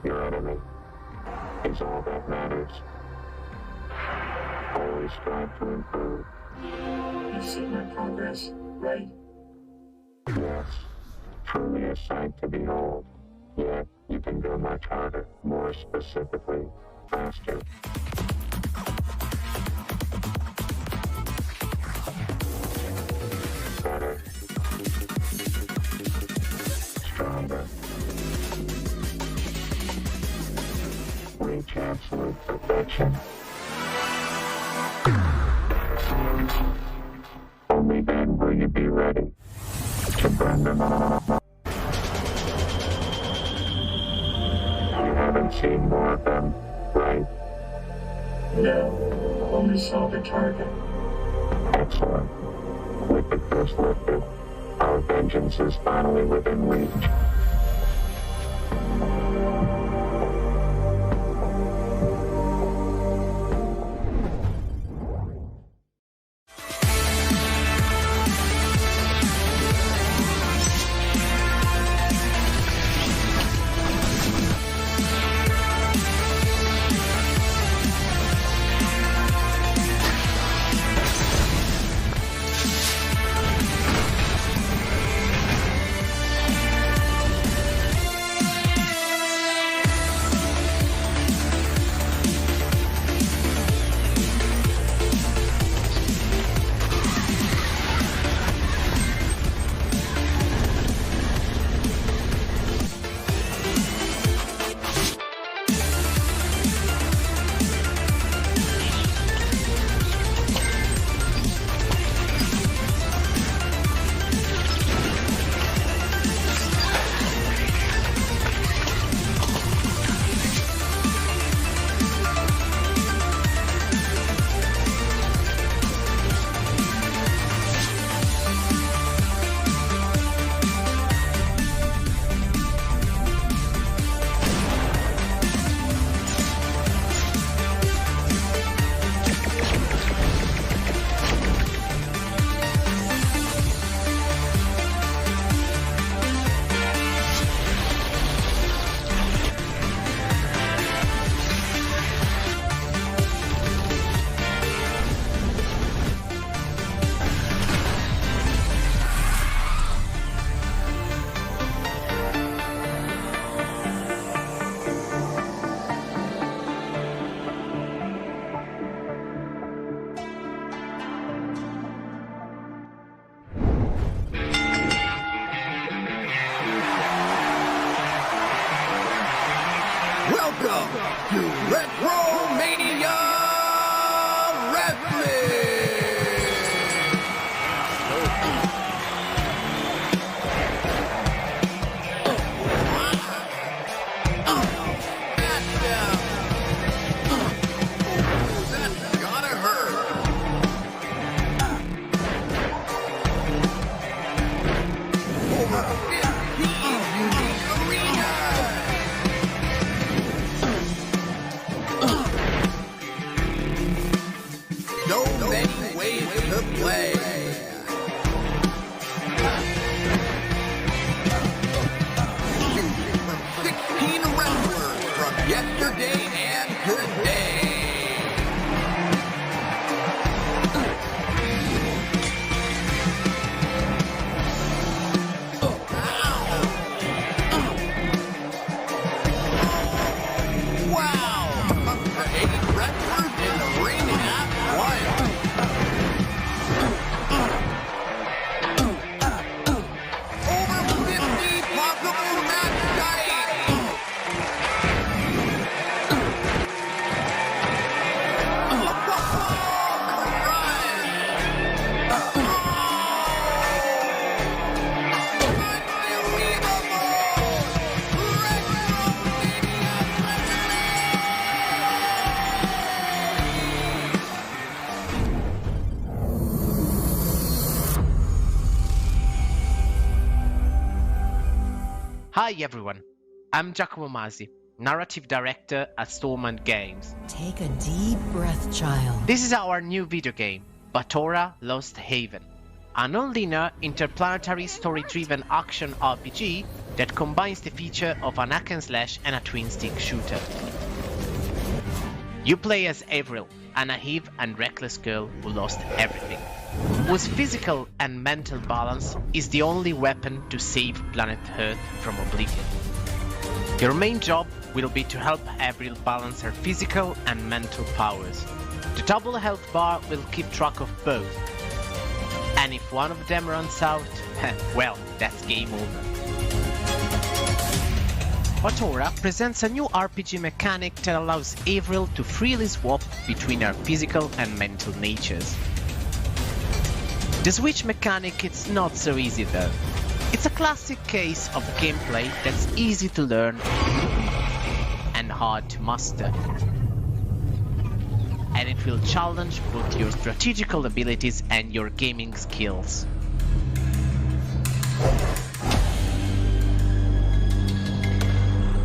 Your enemy is all that matters. Always strive to improve. You see my progress, right? Yes, truly a sight to behold. Yet, you can go much harder, more specifically, faster. Better. Stronger. Reach absolute perfection. Only then will you be ready to burn them all. You haven't seen more of them, right? No, only saw the target. Excellent. With the curse lifted, our vengeance is finally within reach. Welcome to Retromania Wrestling! That's gotta hurt! Over 15 unique arenas! So many ways to play. 16 wrestlers from yesterday and today. Wow! 8 wrestlers in the ring at once. Over 50 possible match types. Hi everyone, I'm Giacomo Masi, Narrative Director at Stormont Games. Take a deep breath, child. This is our new video game, Batora Lost Haven. a non-linear, interplanetary story-driven action RPG that combines the feature of an hack and slash and a twin-stick shooter. You play as Avril, a naive and reckless girl who lost everything, whose physical and mental balance is the only weapon to save planet Earth from oblivion. Your main job will be to help Avril balance her physical and mental powers. The double health bar will keep track of both. And if one of them runs out, well, that's game over. Batora presents a new RPG mechanic that allows Avril to freely swap between her physical and mental natures. The switch mechanic is not so easy though. It's a classic case of gameplay that's easy to learn and hard to master. And it will challenge both your strategical abilities and your gaming skills.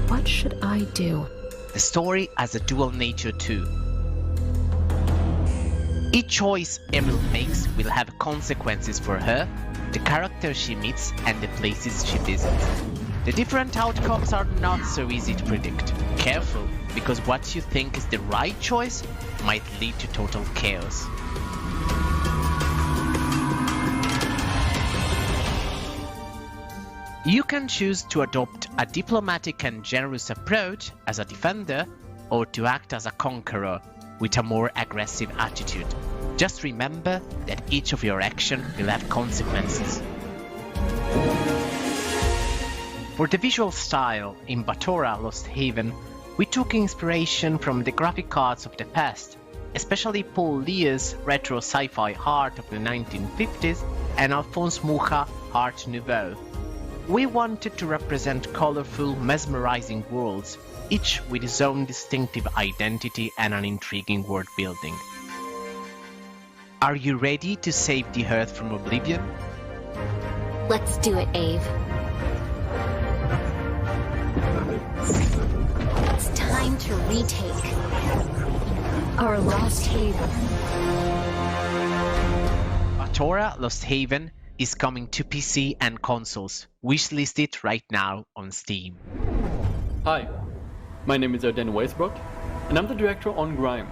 What should I do? The story has a dual nature too. Each choice Avril makes will have consequences for her, the character she meets, and the places she visits. The different outcomes are not so easy to predict. Careful, because what you think is the right choice might lead to total chaos. You can choose to adopt a diplomatic and generous approach as a defender, or to act as a conqueror with a more aggressive attitude. Just remember that each of your actions will have consequences. For the visual style in Batora Lost Haven, we took inspiration from the graphic arts of the past, especially Paul Lear's retro sci-fi art of the 1950s and Alphonse Mucha Art Nouveau. We wanted to represent colorful, mesmerizing worlds, each with its own distinctive identity and an intriguing world building. Are you ready to save the Earth from oblivion? Let's do it, Ave. It's time to retake our lost haven. Batora Lost Haven is coming to PC and consoles. Wishlist it right now on Steam. Hi, my name is Arden Weisbrock, and I'm the director on Grime.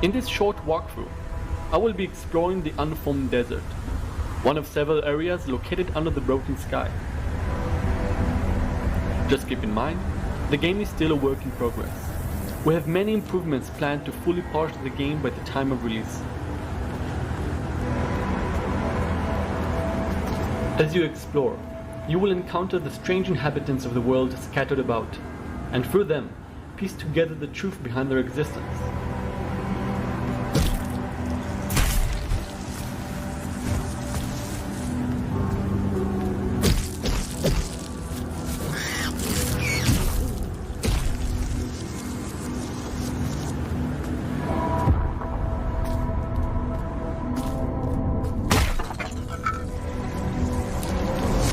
In this short walkthrough, I will be exploring the Unformed Desert, one of several areas located under the broken sky. Just keep in mind, the game is still a work in progress. We have many improvements planned to fully polish the game by the time of release. As you explore, you will encounter the strange inhabitants of the world scattered about, and through them, piece together the truth behind their existence.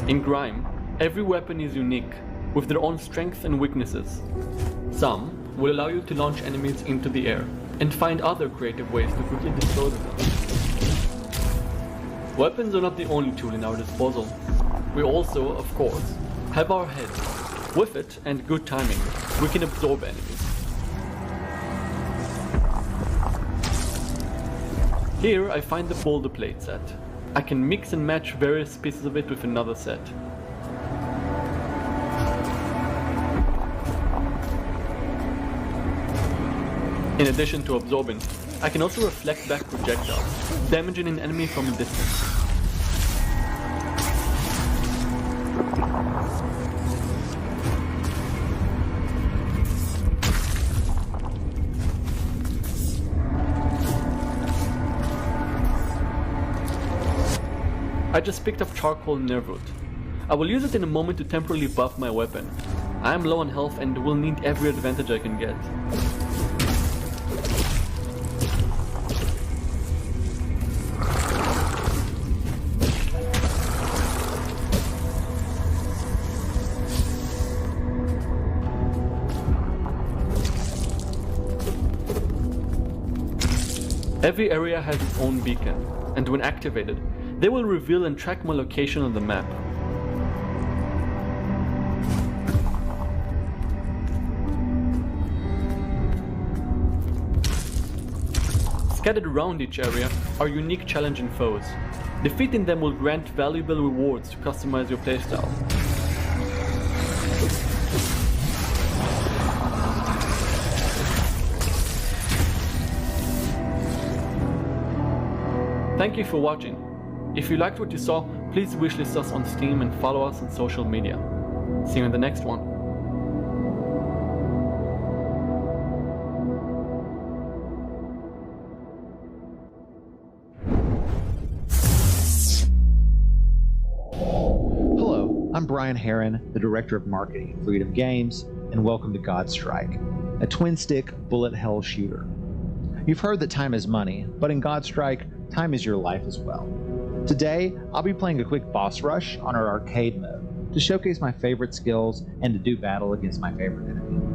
In Grime, every weapon is unique, with their own strengths and weaknesses. Some will allow you to launch enemies into the air, and find other creative ways to quickly dispose of them. Weapons are not the only tool in our disposal. We also, of course, have our heads. With it, and good timing, we can absorb enemies. Here I find the boulder plate set. I can mix and match various pieces of it with another set. In addition to absorbing, I can also reflect back projectiles, damaging an enemy from a distance. I just picked up charcoal nerve root. I will use it in a moment to temporarily buff my weapon. I am low on health and will need every advantage I can get. Every area has its own beacon, and when activated, They will reveal and track my location on the map. Scattered around each area are unique challenging foes. Defeating them will grant valuable rewards to customize your playstyle. Thank you for watching. If you liked what you saw, please wishlist us on Steam and follow us on social media. See you in the next one. Hello, I'm Brian Herron, the Director of Marketing at Freedom Games, and welcome to Godstrike, a twin-stick bullet hell shooter. You've heard that time is money, but in Godstrike, time is your life as well. Today, I'll be playing a quick boss rush on our arcade mode to showcase my favorite skills and to do battle against my favorite enemy.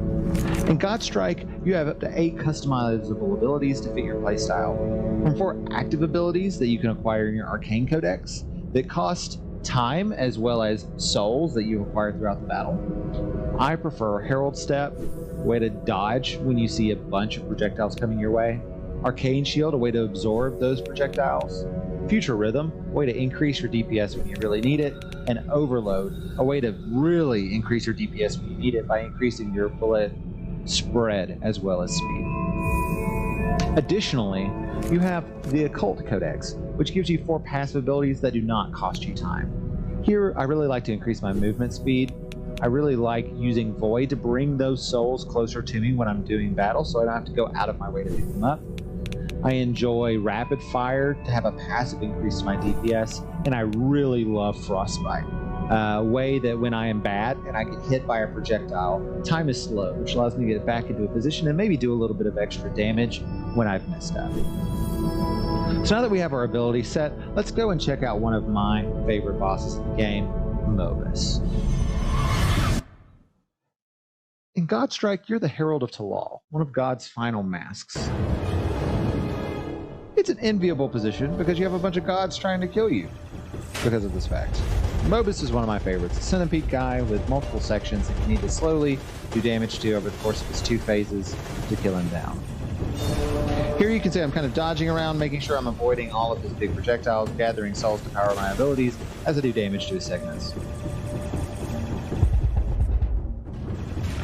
In Godstrike, you have up to 8 customizable abilities to fit your playstyle, from 4 active abilities that you can acquire in your arcane codex that cost time as well as souls that you acquire throughout the battle. I prefer Herald Step, a way to dodge when you see a bunch of projectiles coming your way, Arcane Shield, a way to absorb those projectiles, Future Rhythm, a way to increase your DPS when you really need it, and Overload, a way to really increase your DPS when you need it by increasing your bullet spread as well as speed. Additionally, you have the Occult Codex, which gives you 4 passive abilities that do not cost you time. Here, I really like to increase my movement speed. I really like using Void to bring those souls closer to me when I'm doing battle, so I don't have to go out of my way to pick them up. I enjoy Rapid Fire to have a passive increase to my DPS, and I really love Frostbite, a way that when I am bad and I get hit by a projectile, time is slow, which allows me to get back into a position and maybe do a little bit of extra damage when I've messed up. So now that we have our ability set, let's go and check out one of my favorite bosses in the game, Mobus. In Godstrike, you're the Herald of Talal, one of God's final masks. It's an enviable position because you have a bunch of gods trying to kill you because of this fact. Mobus is one of my favorites, a centipede guy with multiple sections that you need to slowly do damage to over the course of his 2 phases to kill him down. Here you can see I'm kind of dodging around, making sure I'm avoiding all of his big projectiles, gathering souls to power my abilities as I do damage to his segments.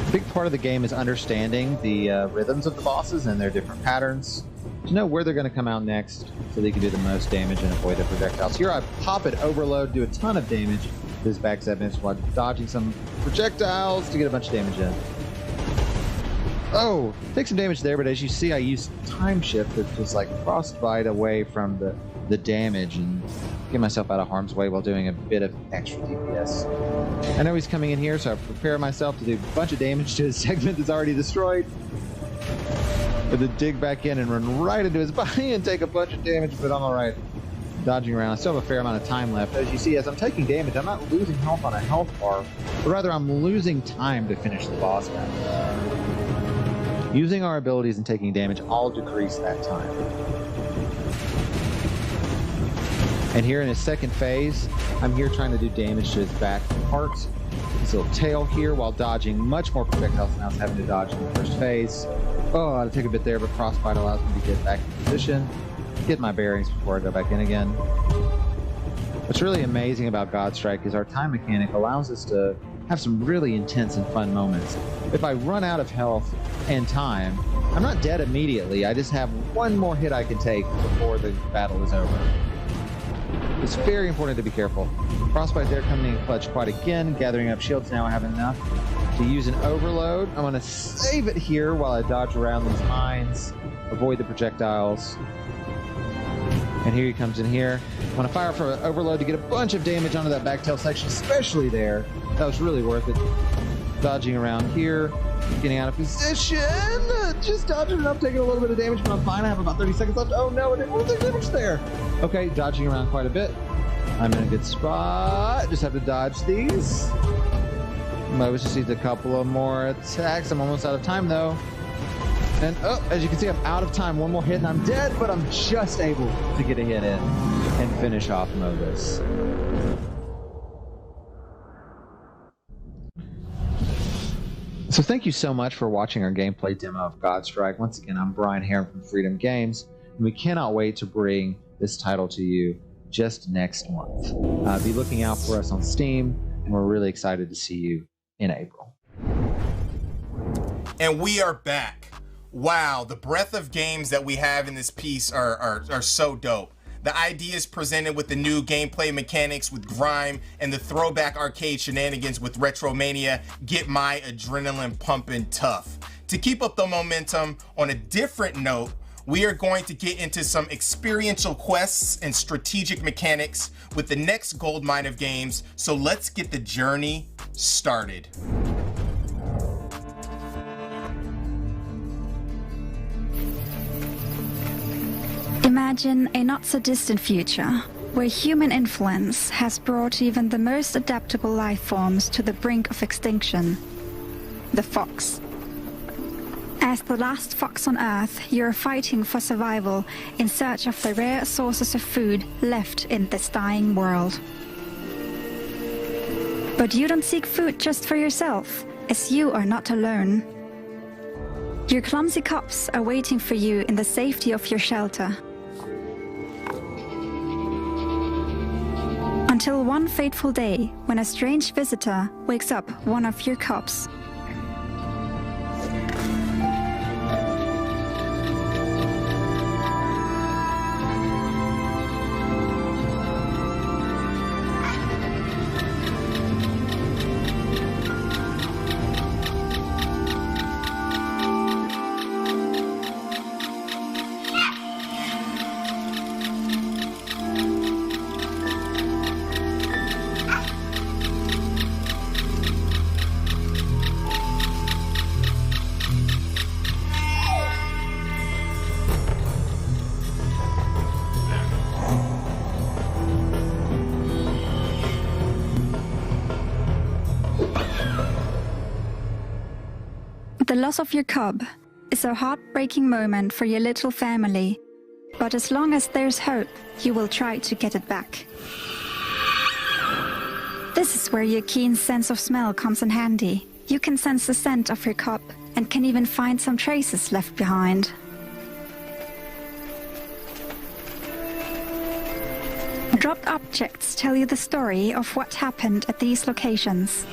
A big part of the game is understanding the rhythms of the bosses and their different patterns to know where they're going to come out next so they can do the most damage and avoid the projectiles. Here I pop it, overload, do a ton of damage to his back segments while dodging some projectiles to get a bunch of damage in. Oh, take some damage there, but as you see, I use Time Shift to just like frostbite away from the damage and get myself out of harm's way while doing a bit of extra DPS. I know he's coming in here, so I prepare myself to do a bunch of damage to his segment that's already destroyed. But to dig back in and run right into his body and take a bunch of damage, but I'm alright. Dodging around. I still have a fair amount of time left. As you see, as I'm taking damage, I'm not losing health on a health bar, but rather I'm losing time to finish the boss battle. Using our abilities and taking damage all decrease that time. And here in his second phase, I'm here trying to do damage to his back parts. His little tail here while dodging much more projectiles than I was having to dodge in the first phase. Oh, I take a bit there, but Frostbite allows me to get back in position, get my bearings before I go back in again. What's really amazing about Godstrike is our time mechanic allows us to have some really intense and fun moments. If I run out of health and time, I'm not dead immediately. I just have one more hit I can take before the battle is over. It's very important to be careful. Frostbite there coming in clutch quite again, gathering up shields. Now I have enough to use an overload. I'm going to save it here while I dodge around these mines, avoid the projectiles. And here he comes in here. I'm going to fire for an overload to get a bunch of damage onto that back tail section, especially there. That was really worth it. Dodging around here, getting out of position. Just dodging enough, taking a little bit of damage, but I'm fine. I have about 30 seconds left. Oh no, I didn't want to take damage there. Okay, dodging around quite a bit. I'm in a good spot. Just have to dodge these. Mobus just needs a couple of more attacks. I'm almost out of time though. And oh, as you can see, I'm out of time. One more hit and I'm dead, but I'm just able to get a hit in. and finish off Mogus. So thank you so much for watching our gameplay demo of Godstrike. Once again, I'm Brian Heron from Freedom Games, and we cannot wait to bring this title to you just next month. Be looking out for us on Steam, and we're really excited to see you in April. And we are back. Wow, the breadth of games that we have in this piece are so dope. The ideas presented with the new gameplay mechanics with Grime and the throwback arcade shenanigans with Retromania get my adrenaline pumping tough. To keep up the momentum, on a different note, we are going to get into some experiential quests and strategic mechanics with the next gold mine of games, so let's get the journey started. Imagine a not-so-distant future, where human influence has brought even the most adaptable life forms to the brink of extinction. The fox. As the last fox on Earth, you're fighting for survival in search of the rare sources of food left in this dying world. But you don't seek food just for yourself, as you are not alone. Your clumsy cubs are waiting for you in the safety of your shelter. Until one fateful day, when a strange visitor wakes up one of your cubs. The loss of your cub is a heartbreaking moment for your little family, but as long as there's hope, you will try to get it back. This is where your keen sense of smell comes in handy. You can sense the scent of your cub and can even find some traces left behind. Dropped objects tell you the story of what happened at these locations.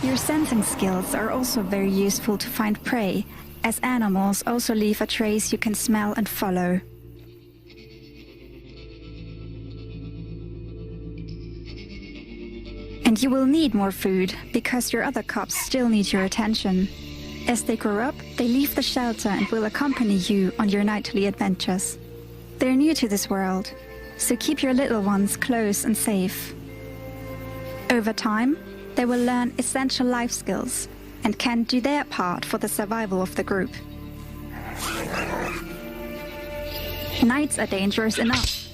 Your sensing skills are also very useful to find prey, as animals also leave a trace you can smell and follow. And you will need more food, because your other cubs still need your attention. As they grow up, they leave the shelter and will accompany you on your nightly adventures. They're new to this world, so keep your little ones close and safe. Over time, they will learn essential life skills and can do their part for the survival of the group. Nights are dangerous enough,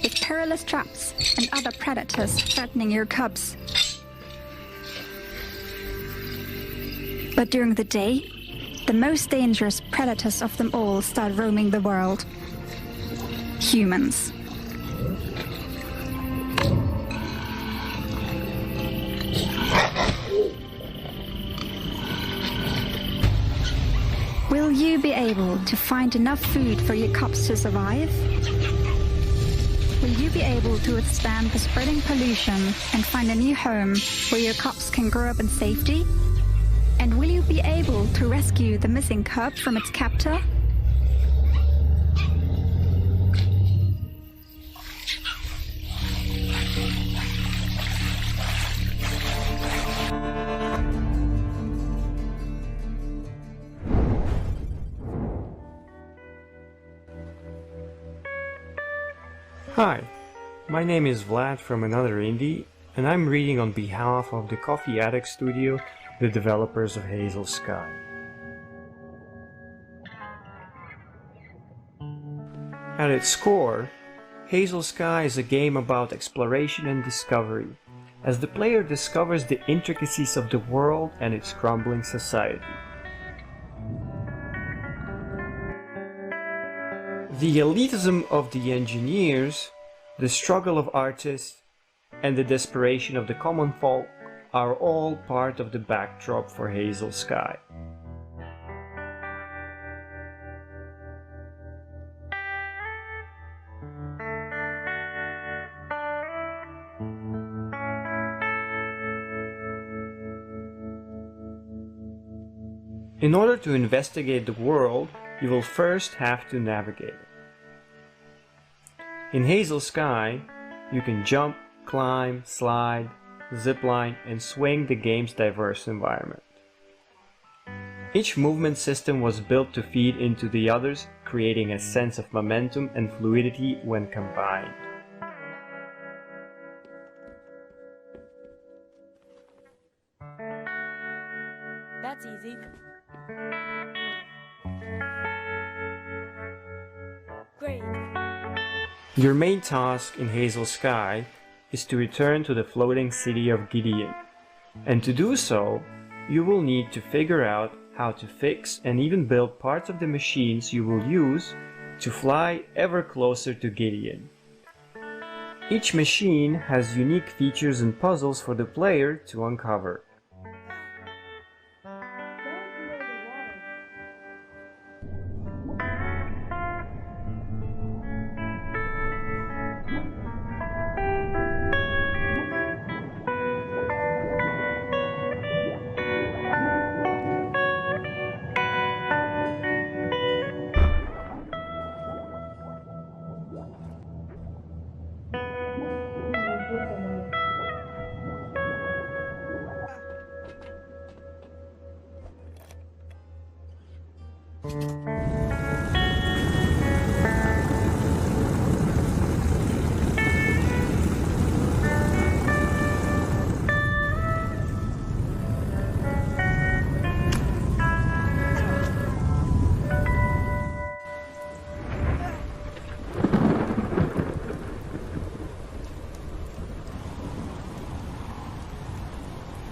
with perilous traps and other predators threatening your cubs. But during the day, the most dangerous predators of them all start roaming the world. Humans. Will you be able to find enough food for your cubs to survive? Will you be able to withstand the spreading pollution and find a new home where your cubs can grow up in safety? And will you be able to rescue the missing cub from its captor? Hi, my name is Vlad from Another Indie, and I'm reading on behalf of the Coffee Addict Studio, the developers of Hazel Sky. At its core, Hazel Sky is a game about exploration and discovery, as the player discovers the intricacies of the world and its crumbling society. The elitism of the engineers, the struggle of artists, and the desperation of the common folk are all part of the backdrop for Hazel Sky. In order to investigate the world, you will first have to navigate it. In Hazel Sky, you can jump, climb, slide, zipline, and swing the game's diverse environment. Each movement system was built to feed into the others, creating a sense of momentum and fluidity when combined. That's easy. Great. Your main task in Hazel Sky is to return to the floating city of Gideon, and to do so, you will need to figure out how to fix and even build parts of the machines you will use to fly ever closer to Gideon. Each machine has unique features and puzzles for the player to uncover.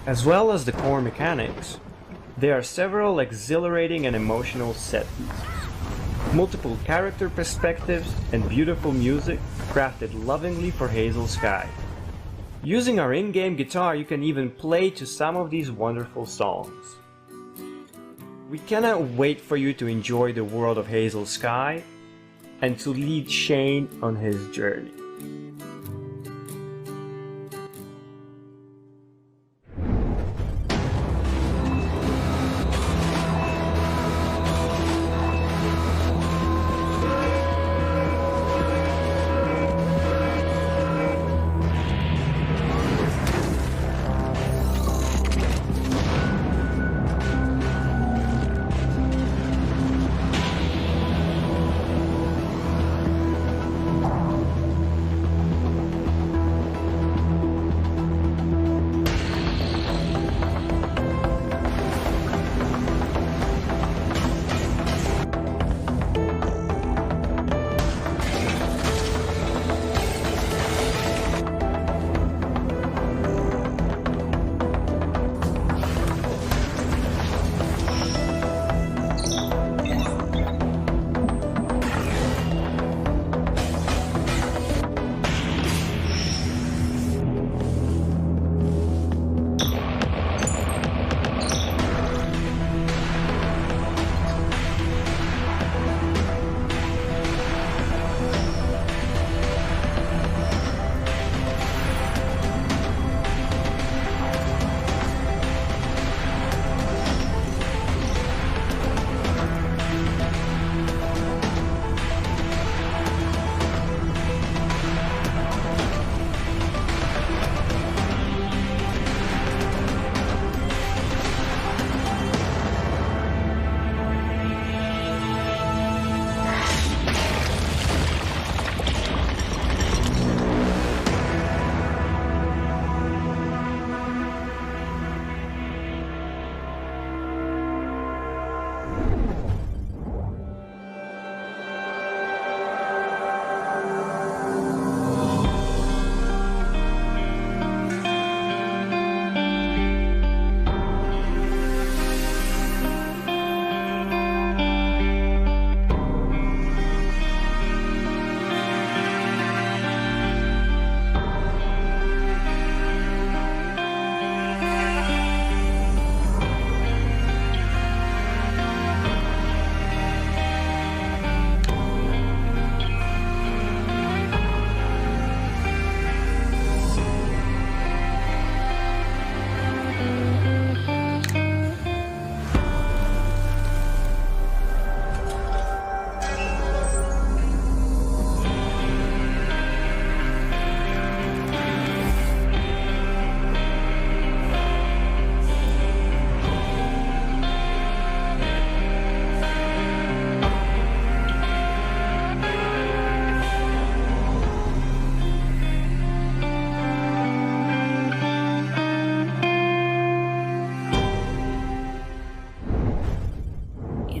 As well as the core mechanics, there are several exhilarating and emotional set pieces, multiple character perspectives, and beautiful music crafted lovingly for Hazel Sky. Using our in-game guitar, you can even play to some of these wonderful songs. We cannot wait for you to enjoy the world of Hazel Sky and to lead Shane on his journey.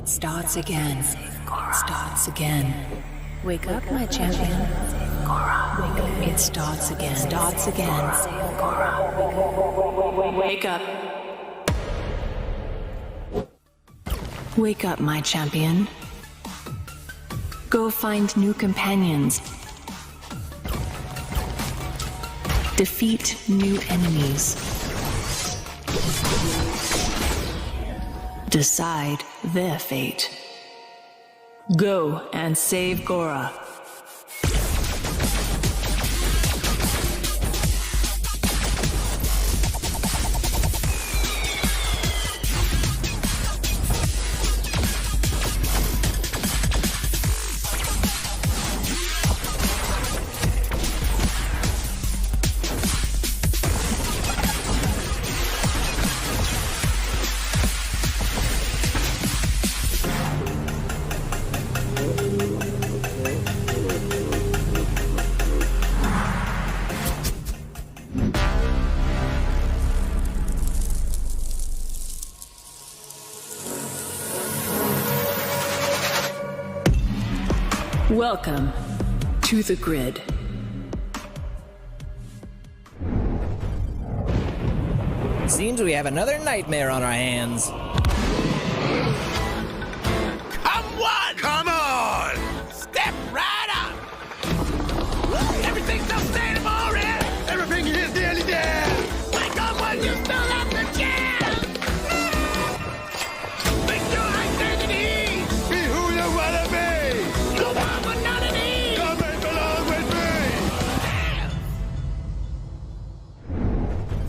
starts again. Starts again. Wake up, my champion. It starts again. Starts again. Wake up. Wake up, my champion. Go find new companions. Defeat new enemies. Decide their fate. Go and save Gora. Welcome to the grid. Seems we have another nightmare on our hands. Come on! Step right up! Everything's so sustainable already! Everything is nearly dead! Wake up when you still have the chance! Make your identity! Be who you wanna be! You want but not an E! Come and belong with me!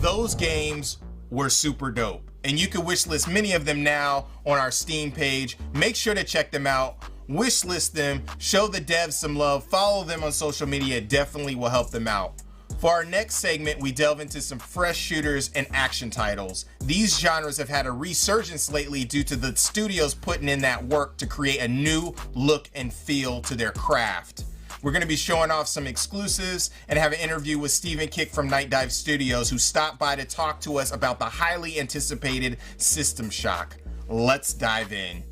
Those games were super dope, and you can wishlist many of them now on our Steam page. Make sure to check them out, wishlist them, show the devs some love, follow them on social media. It definitely will help them out. For our next segment, we delve into some fresh shooters and action titles. These genres have had a resurgence lately due to the studios putting in that work to create a new look and feel to their craft. We're going to be showing off some exclusives and have an interview with Stephen Kick from Night Dive Studios, who stopped by to talk to us about the highly anticipated System Shock. Let's dive in.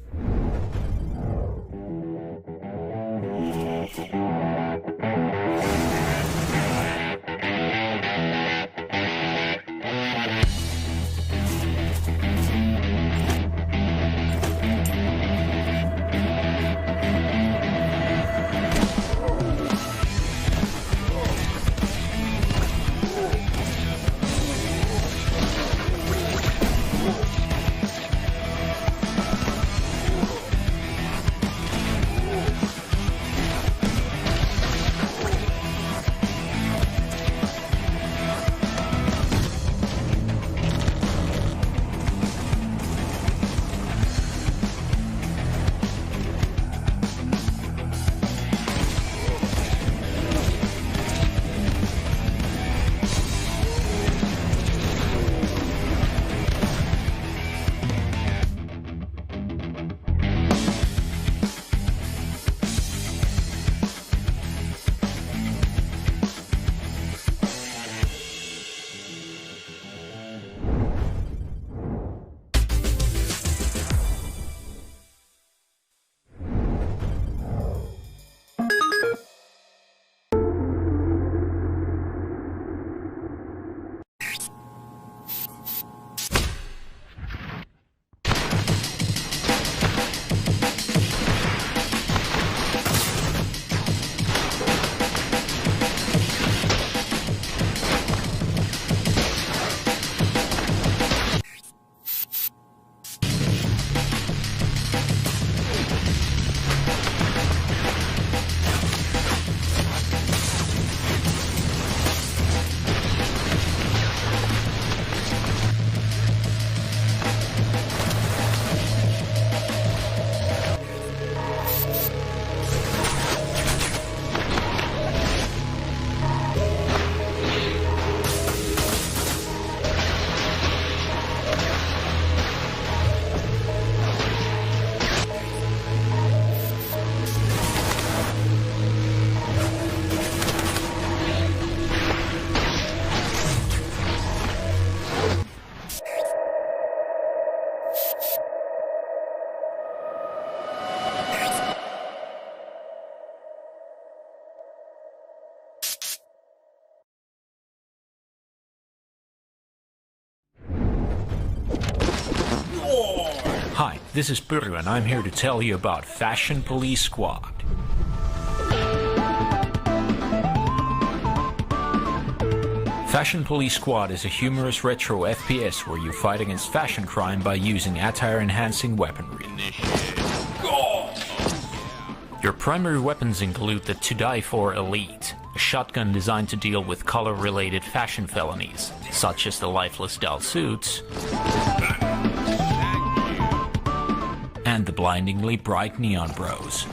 Hi, this is Puru and I'm here to tell you about Fashion Police Squad. Fashion Police Squad is a humorous retro FPS where you fight against fashion crime by using attire-enhancing weaponry. Your primary weapons include the To Die For Elite, a shotgun designed to deal with color-related fashion felonies, such as the lifeless doll suits, and the blindingly bright neon bros.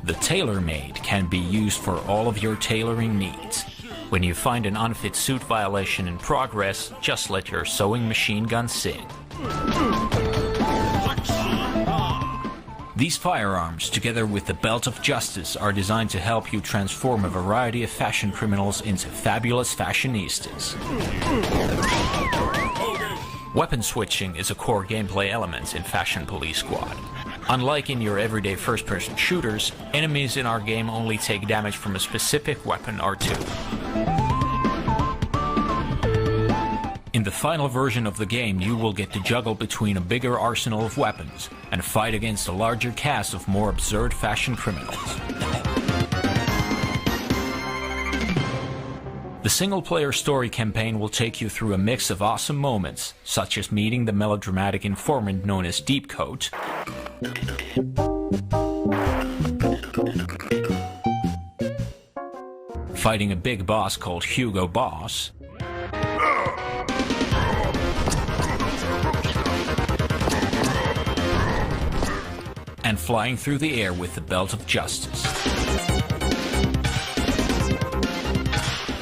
The tailor-made can be used for all of your tailoring needs. When you find an unfit suit violation in progress, just let your sewing machine gun sing. These firearms, together with the Belt of Justice, are designed to help you transform a variety of fashion criminals into fabulous fashionistas. Weapon switching is a core gameplay element in Fashion Police Squad. Unlike in your everyday first-person shooters, enemies in our game only take damage from a specific weapon or two. In the final version of the game, you will get to juggle between a bigger arsenal of weapons and fight against a larger cast of more absurd fashion criminals. The single-player story campaign will take you through a mix of awesome moments, such as meeting the melodramatic informant known as Deepcoat, fighting a big boss called Hugo Boss, and flying through the air with the Belt of Justice.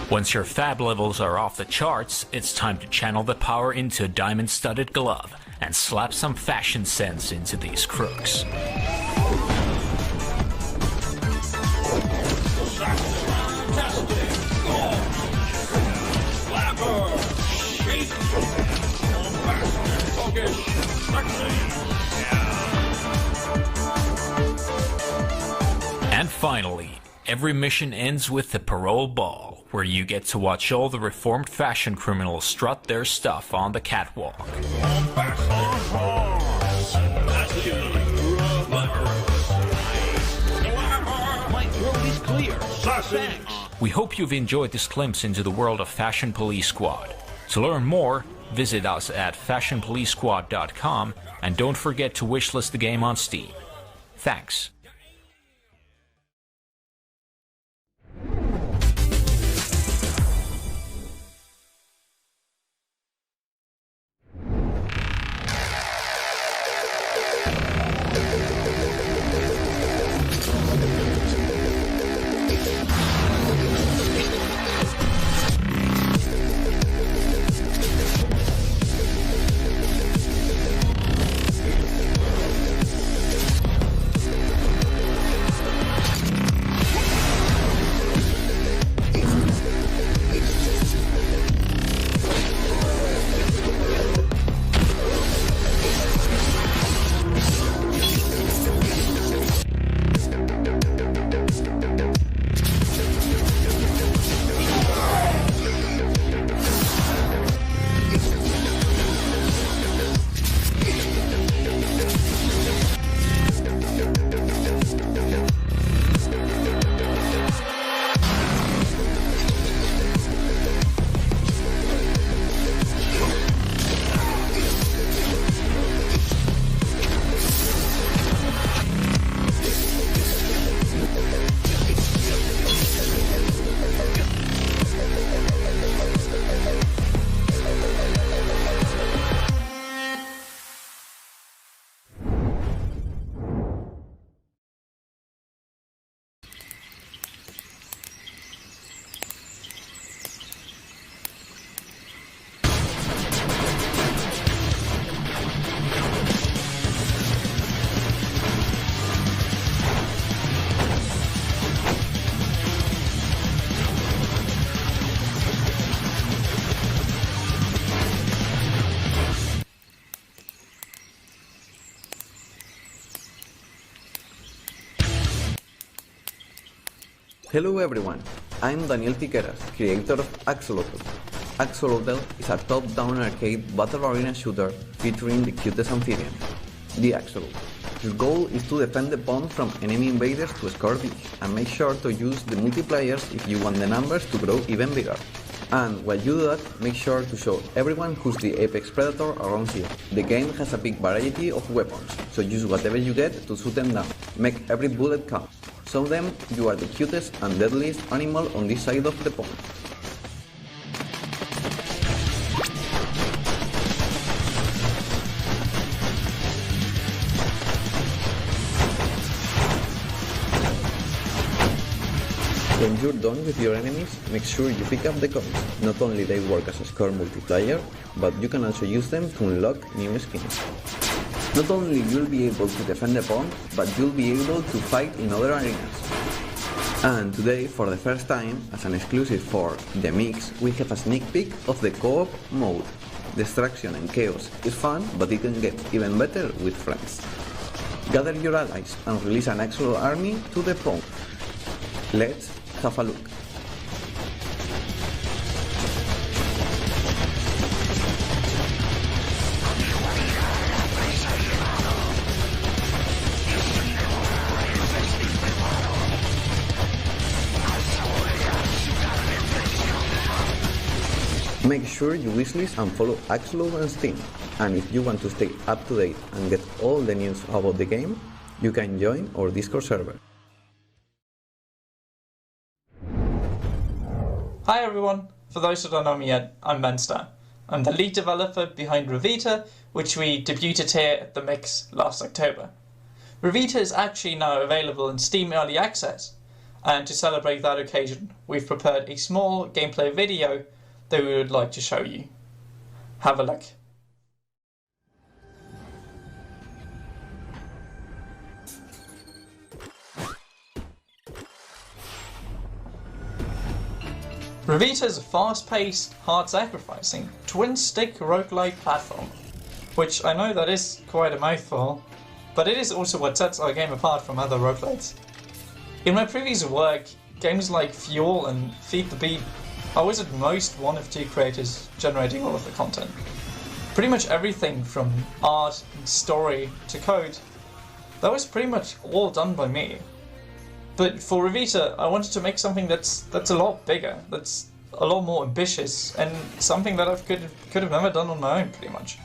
Once your fab levels are off the charts, it's time to channel the power into a diamond-studded glove and slap some fashion sense into these crooks. And finally, every mission ends with the parole ball, where you get to watch all the reformed fashion criminals strut their stuff on the catwalk. My throat is clear. Thanks. We hope you've enjoyed this glimpse into the world of Fashion Police Squad. To learn more, visit us at fashionpolicesquad.com and don't forget to wishlist the game on Steam. Thanks. Hello everyone, I'm Daniel Tiqueras, creator of Axolotl. Axolotl is a top-down arcade battle arena shooter featuring the cutest amphibian, the Axolotl. Your goal is to defend the pond from enemy invaders to score big, and make sure to use the multipliers if you want the numbers to grow even bigger. And while you do that, make sure to show everyone who's the apex predator around you. The game has a big variety of weapons, so use whatever you get to shoot them down. Make every bullet count. Show them you are the cutest and deadliest animal on this side of the pond. When you're done with your enemies, make sure you pick up the coins. Not only they work as a score multiplier, but you can also use them to unlock new skins. Not only you'll be able to defend the pond, but you'll be able to fight in other arenas. And today, for the first time, as an exclusive for The Mix, we have a sneak peek of the co-op mode. Destruction and chaos is fun, but it can get even better with friends. Gather your allies and release an Axolotl army to the pond. Let's have a look. Make sure you wishlist and follow Axolotl on Steam, and if you want to stay up to date and get all the news about the game, you can join our Discord server. Hi everyone, for those who don't know me yet, I'm Benster. I'm the lead developer behind Revita, which we debuted here at the Mix last October. Revita is actually now available in Steam Early Access, and to celebrate that occasion, we've prepared a small gameplay video that we would like to show you. Have a look. Revita is a fast-paced, hard-sacrificing, twin-stick roguelike platform, which I know that is quite a mouthful, but it is also what sets our game apart from other roguelikes. In my previous work, games like Fuel and Feed the Beat, I was at most one of two creators generating all of the content. Pretty much everything from art and story to code, that was pretty much all done by me. But for Revita, I wanted to make something that's a lot bigger, that's a lot more ambitious, and something that I could have never done on my own, pretty much.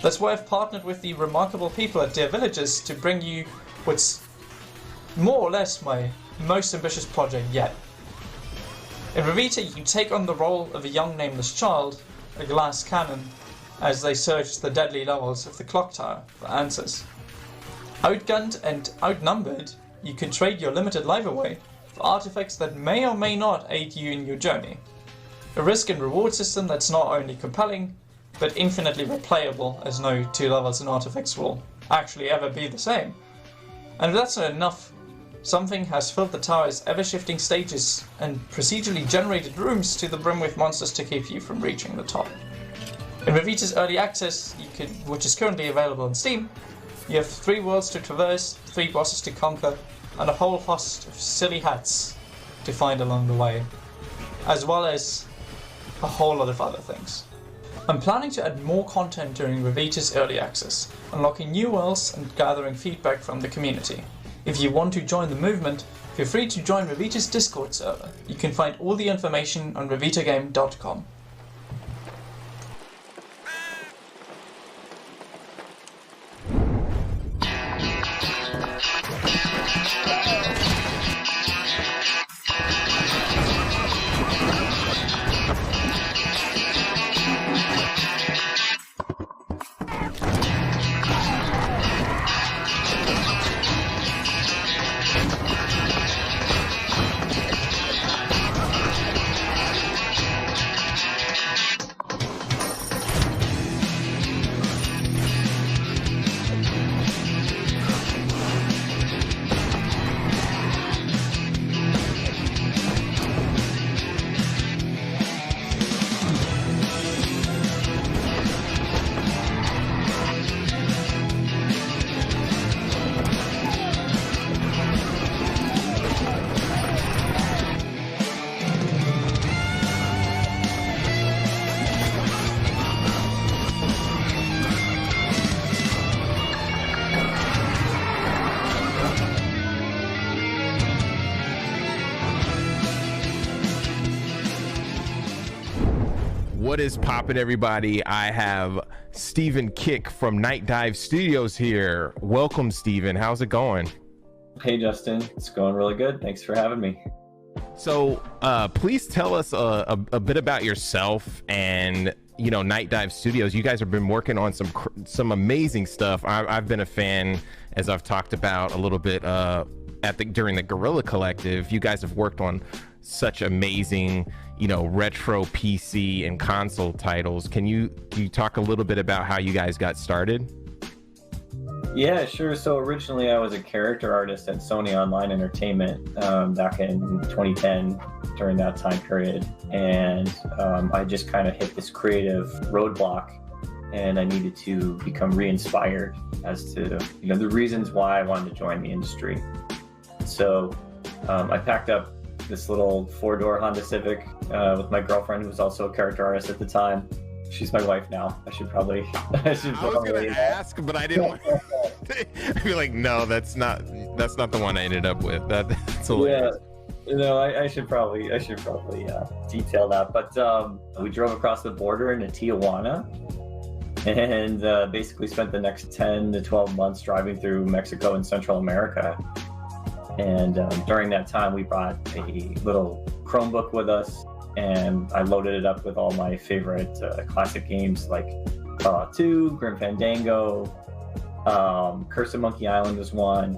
That's why I've partnered with the remarkable people at Dear Villagers to bring you what's more or less my most ambitious project yet. In Revita, you take on the role of a young nameless child, a glass cannon, as they search the deadly levels of the clock tower for answers. Outgunned and outnumbered, you can trade your limited life away for artifacts that may or may not aid you in your journey. A risk and reward system that's not only compelling, but infinitely replayable, as no two levels and artifacts will actually ever be the same. And if that's not enough, something has filled the tower's ever-shifting stages and procedurally generated rooms to the brim with monsters to keep you from reaching the top. In Revita's Early Access, which is currently available on Steam, you have 3 worlds to traverse, 3 bosses to conquer, and a whole host of silly hats to find along the way, as well as a whole lot of other things. I'm planning to add more content during Revita's Early Access, unlocking new worlds and gathering feedback from the community. If you want to join the movement, feel free to join Revita's Discord server. You can find all the information on revitagame.com. What is poppin', everybody? I have Stephen Kick from Night Dive Studios here. Welcome, Stephen. How's it going? Hey, Justin. It's going really good. Thanks for having me. So, please tell us a bit about yourself and, you know, Night Dive Studios. You guys have been working on some amazing stuff. I've been a fan, as I've talked about a little bit during the Guerrilla Collective. You guys have worked on such amazing, you know, retro PC and console titles. Can you talk a little bit about how you guys got started? Yeah, sure. So originally I was a character artist at Sony Online Entertainment back in 2010 during that time period. And I just kind of hit this creative roadblock and I needed to become re-inspired as to, you know, the reasons why I wanted to join the industry. So I packed up this little 4-door Honda Civic with my girlfriend, who was also a character artist at the time. She's my wife now. I was gonna ask, but I didn't want I feel like, no, that's not the one I ended up with. That's hilarious. Yeah, you know, I should probably detail that. But we drove across the border into Tijuana and basically spent the next 10 to 12 months driving through Mexico and Central America. And during that time, we brought a little Chromebook with us, and I loaded it up with all my favorite classic games like Fallout 2, Grim Fandango, Curse of Monkey Island was one,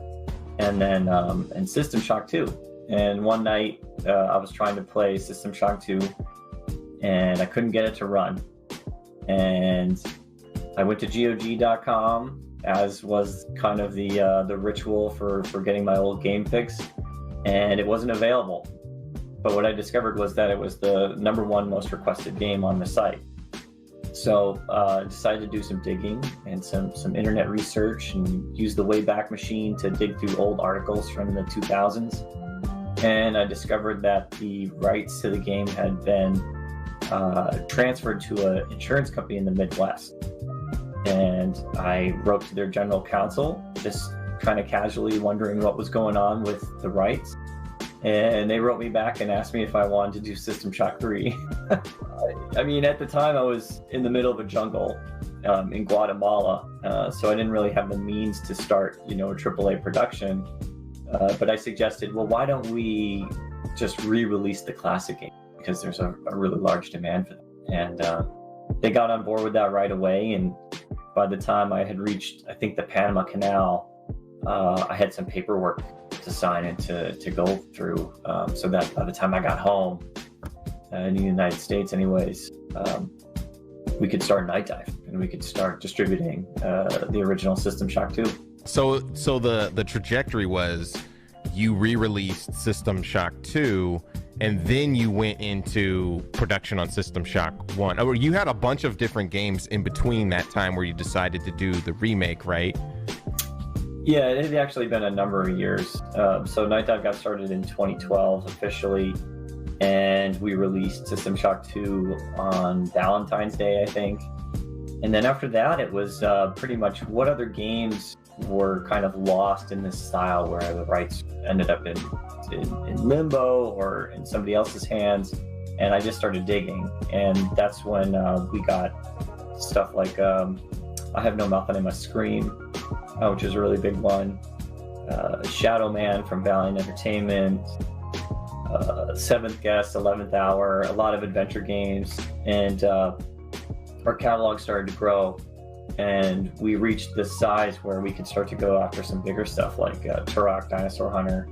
and then and System Shock 2. And one night, I was trying to play System Shock 2, and I couldn't get it to run. And I went to GOG.com, as was kind of the ritual for getting my old game fixed, and it wasn't available. But what I discovered was that it was the #1 most requested game on the site. So I decided to do some digging and some internet research and use the Wayback Machine to dig through old articles from the 2000s. And I discovered that the rights to the game had been transferred to an insurance company in the Midwest. And I wrote to their general counsel, just kind of casually wondering what was going on with the rights. And they wrote me back and asked me if I wanted to do System Shock 3. I mean, at the time I was in the middle of a jungle in Guatemala, so I didn't really have the means to start, you know, a AAA production. But I suggested, well, why don't we just re-release the classic game? Because there's a really large demand for them. And they got on board with that right away. And by the time I had reached, I think, the Panama Canal, I had some paperwork to sign and to go through, so that by the time I got home in the United States anyways, we could start Night Dive and we could start distributing the original System Shock 2. So the trajectory was you re-released System Shock 2 and then you went into production on System Shock 1. Or you had a bunch of different games in between that time where you decided to do the remake, right? Yeah, it had actually been a number of years. So Night Dive got started in 2012 officially, and we released System Shock 2 on Valentine's Day, I think. And then after that, it was pretty much what other games were kind of lost in this style where the rights ended up in limbo or in somebody else's hands. And I just started digging. And that's when we got stuff like I Have No Mouth and I Must Scream, which is a really big one. Shadow Man from Valiant Entertainment, Seventh Guest, 11th Hour, a lot of adventure games. And our catalog started to grow. And we reached this size where we could start to go after some bigger stuff like Turok Dinosaur Hunter,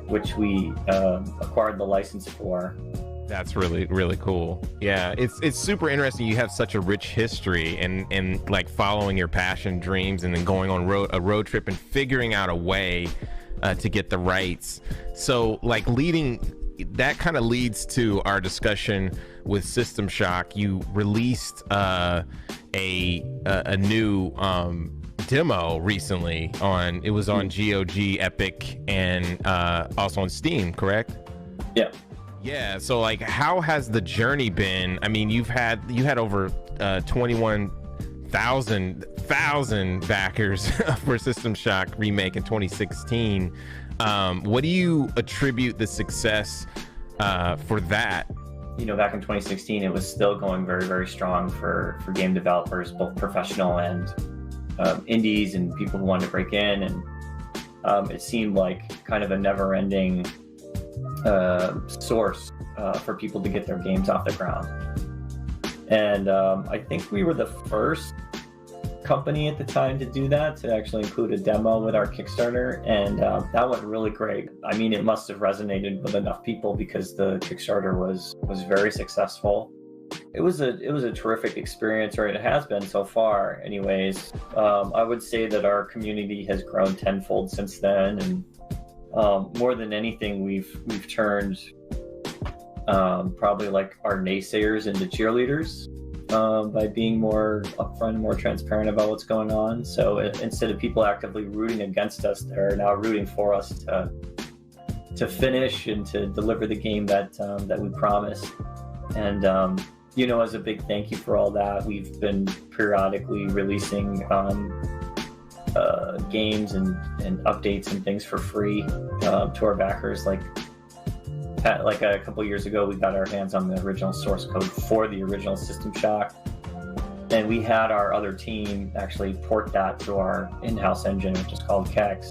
which we acquired the license for. That's really, really cool. Yeah, it's super interesting. You have such a rich history and like following your passion, dreams, and then going on a road trip and figuring out a way to get the rights. So like that kind of leads to our discussion with System Shock. You released a new demo recently on GOG, Epic, and also on Steam, correct? Yeah. Yeah, so like how has the journey been? I mean, you had over 21,000 backers for System Shock Remake in 2016. What do you attribute the success for that back in 2016, it was still going very, very strong for game developers, both professional and indies and people who wanted to break in. And it seemed like kind of a never-ending source for people to get their games off the ground. And I think we were the first company at the time to do that, to actually include a demo with our Kickstarter, and that went really great. I mean, it must have resonated with enough people because the Kickstarter was very successful. It was a terrific experience, or it has been so far anyways. I would say that our community has grown tenfold since then, and more than anything, we've turned probably like our naysayers into cheerleaders by being more upfront and more transparent about what's going on. So instead of people actively rooting against us, they're now rooting for us to finish and to deliver the game that we promised. And as a big thank you for all that, we've been periodically releasing games and updates and things for free to our backers. Like a couple years ago, we got our hands on the original source code for the original System Shock, and we had our other team actually port that to our in-house engine, which is called Kex,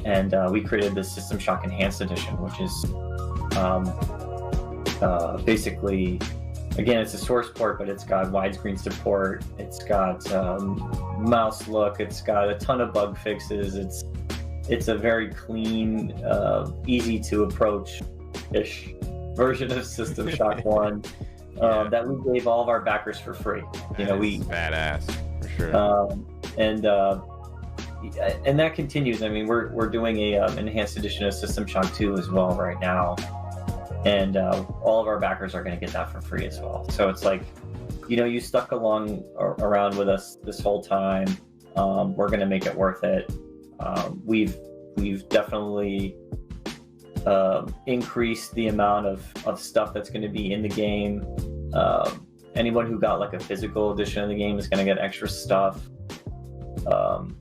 and we created the System Shock Enhanced Edition, which is basically, again, it's a source port, but it's got widescreen support, it's got mouse look, it's got a ton of bug fixes, it's a very clean, easy to approach ish version of System Shock 1 that we gave all of our backers for free. We badass for sure. And that continues. I mean, we're doing a enhanced edition of System Shock 2 as well right now, and all of our backers are going to get that for free as well. So it's like, you stuck around with us this whole time. We're going to make it worth it. We've definitely increase the amount of stuff that's going to be in the game. Anyone who got like a physical edition of the game is going to get extra stuff.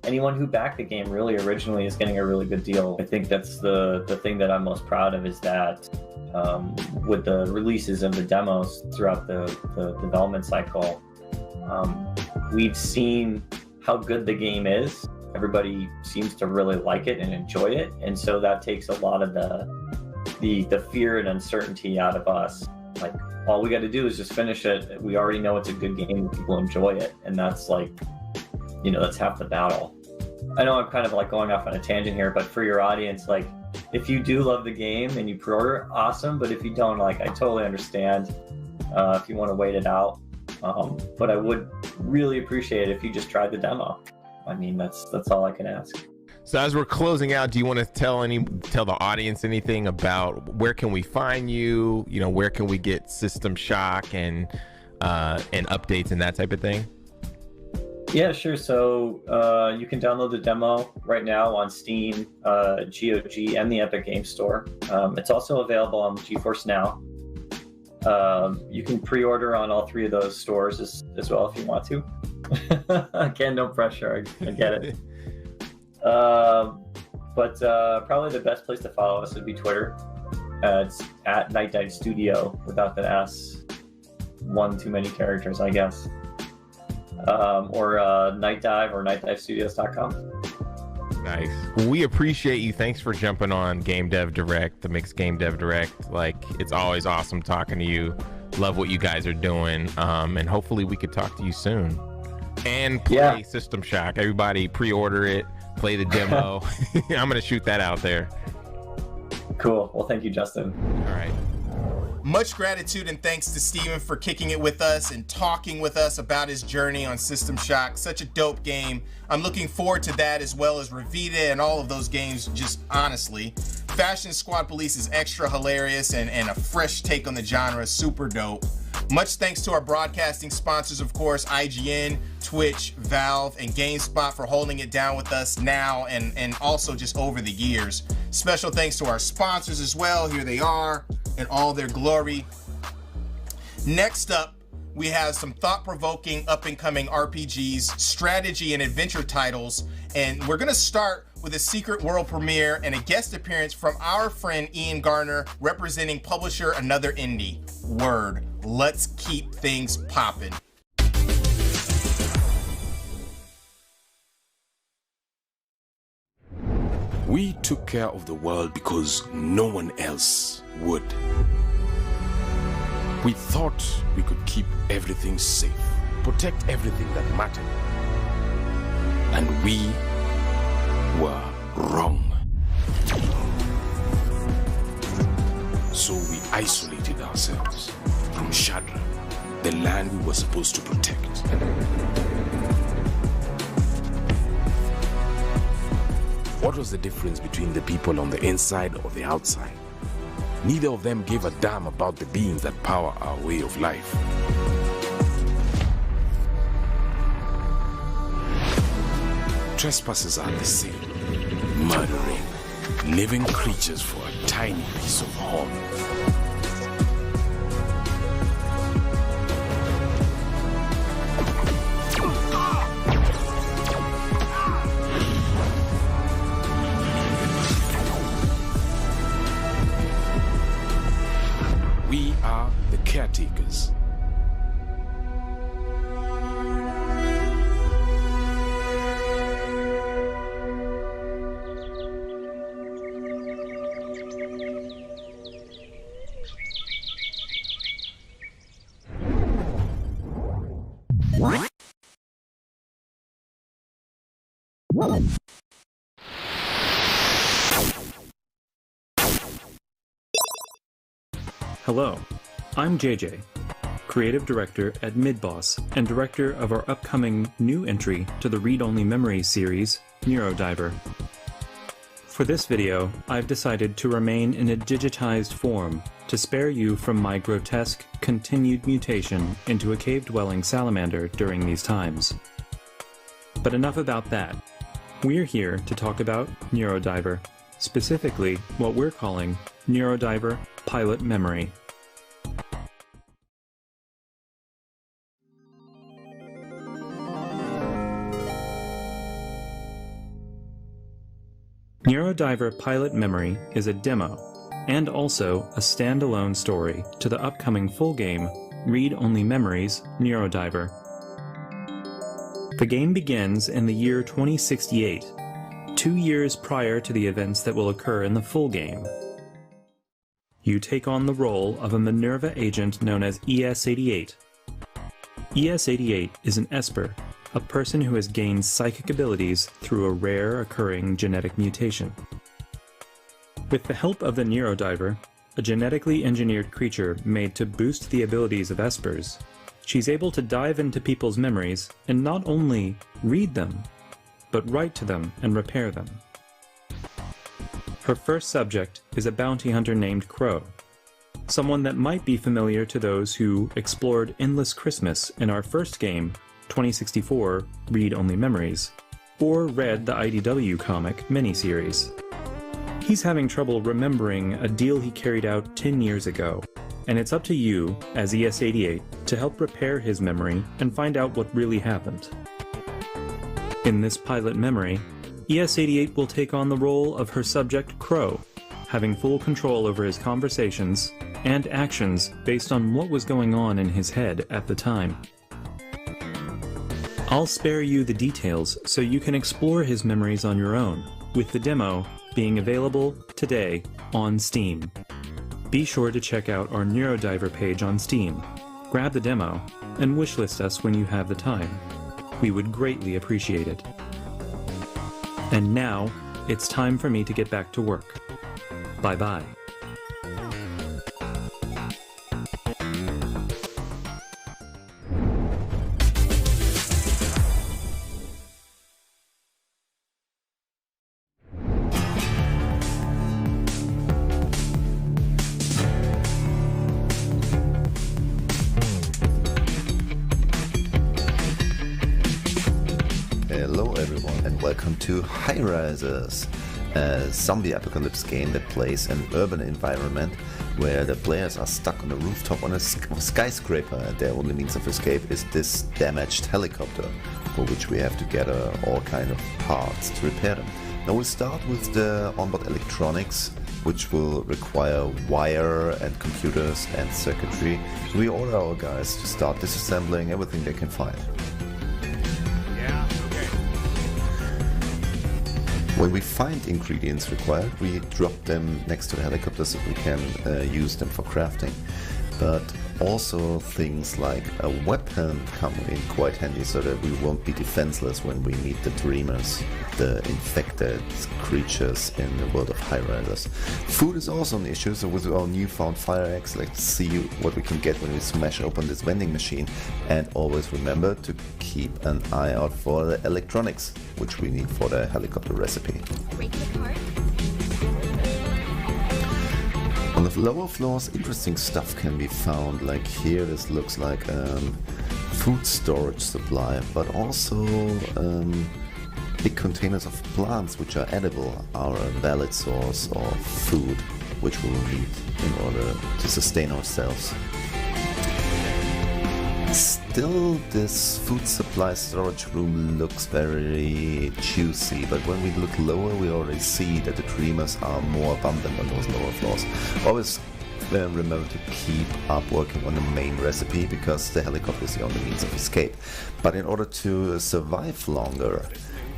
Anyone who backed the game really originally is getting a really good deal. I think that's the thing that I'm most proud of, is that with the releases of the demos throughout the development cycle, we've seen how good the game is. Everybody seems to really like it and enjoy it, and so that takes a lot of the fear and uncertainty out of us. Like, all we got to do is just finish it. We already know it's a good game, people enjoy it, and that's like, that's half the battle. I know I'm kind of like going off on a tangent here, but for your audience, like, if you do love the game and you pre-order, awesome. But if you don't, like, I totally understand if you want to wait it out. But I would really appreciate it if you just tried the demo. I mean, that's all I can ask. So as we're closing out, do you want to tell the audience anything about where can we find you? Where can we get System Shock and updates and that type of thing? Yeah, sure. So you can download the demo right now on Steam, GOG, and the Epic Games Store. It's also available on GeForce Now. You can pre-order on all three of those stores as well if you want to. Again, no pressure. I get it. But probably the best place to follow us would be Twitter. It's at Night Dive Studio without the S. One too many characters, I guess. Or Night Dive or nightdivestudios.com. Nice. Well, we appreciate you. Thanks for jumping on Game Dev Direct, the Mixed Game Dev Direct. Like, it's always awesome talking to you. Love what you guys are doing. And hopefully we could talk to you soon. And play System Shock. Everybody pre-order it, play the demo. I'm going to shoot that out there. Cool. Well, thank you, Justin. All right. Much gratitude and thanks to Steven for kicking it with us and talking with us about his journey on System Shock. Such a dope game. I'm looking forward to that, as well as Revita and all of those games, just honestly. Fashion Squad Police is extra hilarious and a fresh take on the genre. Super dope. Much thanks to our broadcasting sponsors, of course, IGN, Twitch, Valve, and GameSpot for holding it down with us now and also just over the years. Special thanks to our sponsors as well. Here they are in all their glory. Next up, we have some thought-provoking up-and-coming RPGs, strategy and adventure titles, and we're gonna start with a secret world premiere and a guest appearance from our friend Ian Garner, representing publisher Another Indie. Word, let's keep things poppin'. We took care of the world because no one else would. We thought we could keep everything safe, protect everything that mattered. And we were wrong. So we isolated ourselves from Shadra, the land we were supposed to protect. What was the difference between the people on the inside or the outside? Neither of them gave a damn about the beings that power our way of life. Trespassers are the same, murdering living creatures for a tiny piece of horn. We are the caretakers. Hello, I'm JJ, Creative Director at Midboss and Director of our upcoming new entry to the Read-Only Memories series, Neurodiver. For this video, I've decided to remain in a digitized form to spare you from my grotesque, continued mutation into a cave-dwelling salamander during these times. But enough about that. We're here to talk about Neurodiver, specifically what we're calling Neurodiver Pilot Memory. Neurodiver Pilot Memory is a demo, and also a standalone story to the upcoming full game, Read Only Memories Neurodiver. The game begins in the year 2068, 2 years prior to the events that will occur in the full game. You take on the role of a Minerva agent known as ES-88. ES-88 is an Esper, a person who has gained psychic abilities through a rare occurring genetic mutation. With the help of the Neurodiver, a genetically engineered creature made to boost the abilities of Espers, she's able to dive into people's memories and not only read them, but write to them and repair them. Her first subject is a bounty hunter named Crow, someone that might be familiar to those who explored Endless Christmas in our first game, 2064 Read Only Memories, or read the IDW comic miniseries. He's having trouble remembering a deal he carried out 10 years ago, and it's up to you, as ES-88, to help repair his memory and find out what really happened. In this pilot memory, ES-88 will take on the role of her subject Crow, having full control over his conversations and actions based on what was going on in his head at the time. I'll spare you the details so you can explore his memories on your own, with the demo being available today on Steam. Be sure to check out our Neurodiver page on Steam, grab the demo, and wishlist us when you have the time. We would greatly appreciate it. And now, it's time for me to get back to work. Bye-bye. Hello everyone and welcome to High Rises, a zombie apocalypse game that plays in an urban environment where the players are stuck on a rooftop on a skyscraper, and their only means of escape is this damaged helicopter, for which we have to gather all kind of parts to repair them. Now we'll start with the onboard electronics, which will require wire and computers and circuitry. We order our guys to start disassembling everything they can find. When we find ingredients required, we drop them next to the helicopter so we can use them for crafting. But also things like a weapon come in quite handy so that we won't be defenseless when we meet the dreamers, the infected creatures in the world of high-risers. Food is also an issue, so with our newfound fire axe, let's see what we can get when we smash open this vending machine. And always remember to keep an eye out for the electronics, which we need for the helicopter recipe. On the lower floors, interesting stuff can be found, like here this looks like food storage supply, but also big containers of plants which are edible are a valid source of food which we will need in order to sustain ourselves. Still, this food supply storage room looks very juicy, but when we look lower we already see that the dreamers are more abundant on those lower floors. Always remember to keep up working on the main recipe, because the helicopter is the only means of escape. But in order to survive longer,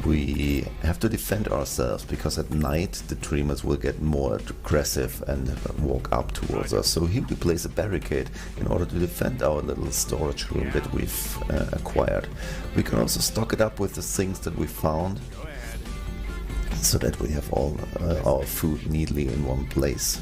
we have to defend ourselves, because at night the dreamers will get more aggressive and walk up towards us. So here we place a barricade in order to defend our little storage room that we've acquired. We can also stock it up with the things that we found, so that we have all our food neatly in one place.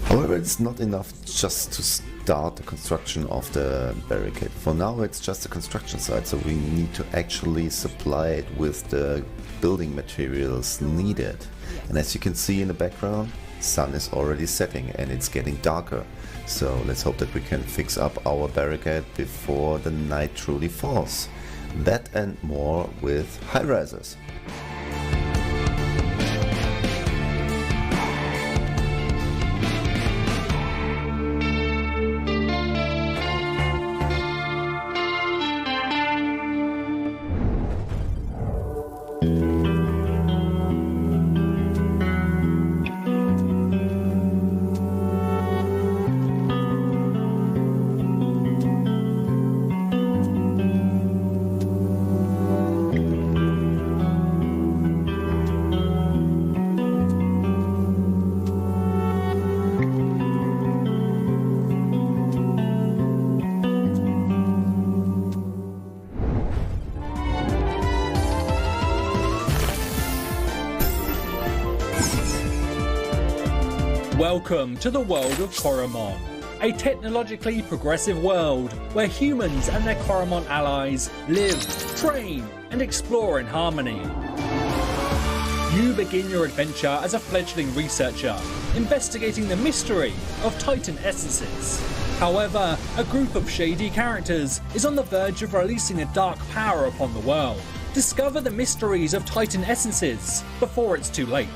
However, it's not enough just to start the construction of the barricade. For now it's just a construction site, so we need to actually supply it with the building materials needed. And as you can see in the background, sun is already setting and it's getting darker. So let's hope that we can fix up our barricade before the night truly falls. That and more with high-risers. Welcome to the world of Koromon, a technologically progressive world where humans and their Koromon allies live, train, and explore in harmony. You begin your adventure as a fledgling researcher, investigating the mystery of Titan essences. However, a group of shady characters is on the verge of releasing a dark power upon the world. Discover the mysteries of Titan essences before it's too late.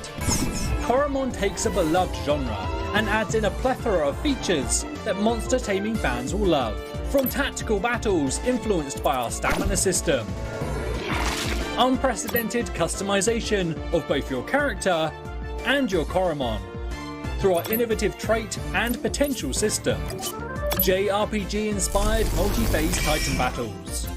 Koromon takes a beloved genre and adds in a plethora of features that monster taming fans will love. From tactical battles influenced by our stamina system, unprecedented customization of both your character and your Koromon through our innovative trait and potential system, JRPG-inspired multi-phase Titan battles,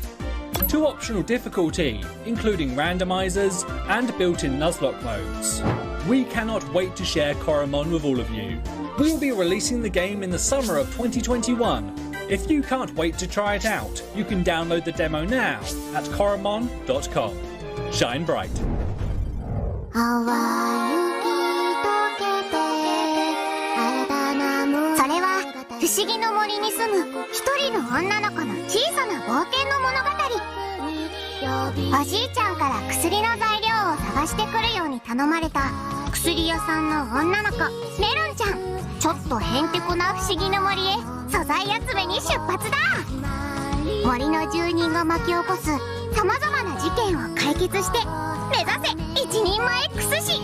to optional difficulty, including randomizers and built-in Nuzlocke modes. We cannot wait to share Koromon with all of you. We will be releasing the game in the summer of 2021. If you can't wait to try it out, you can download the demo now at koromon.com. Shine bright. それは不思議の森に住む一人の女の子の小さな冒険の物語。おじいちゃんから薬の材料を探してくるように頼まれた薬屋さんの女の子メロンちゃん。ちょっとへんてこな不思議の森へ素材集めに出発だ。森の住人が巻き起こすさまざまな事件を解決して目指せ一人前薬師。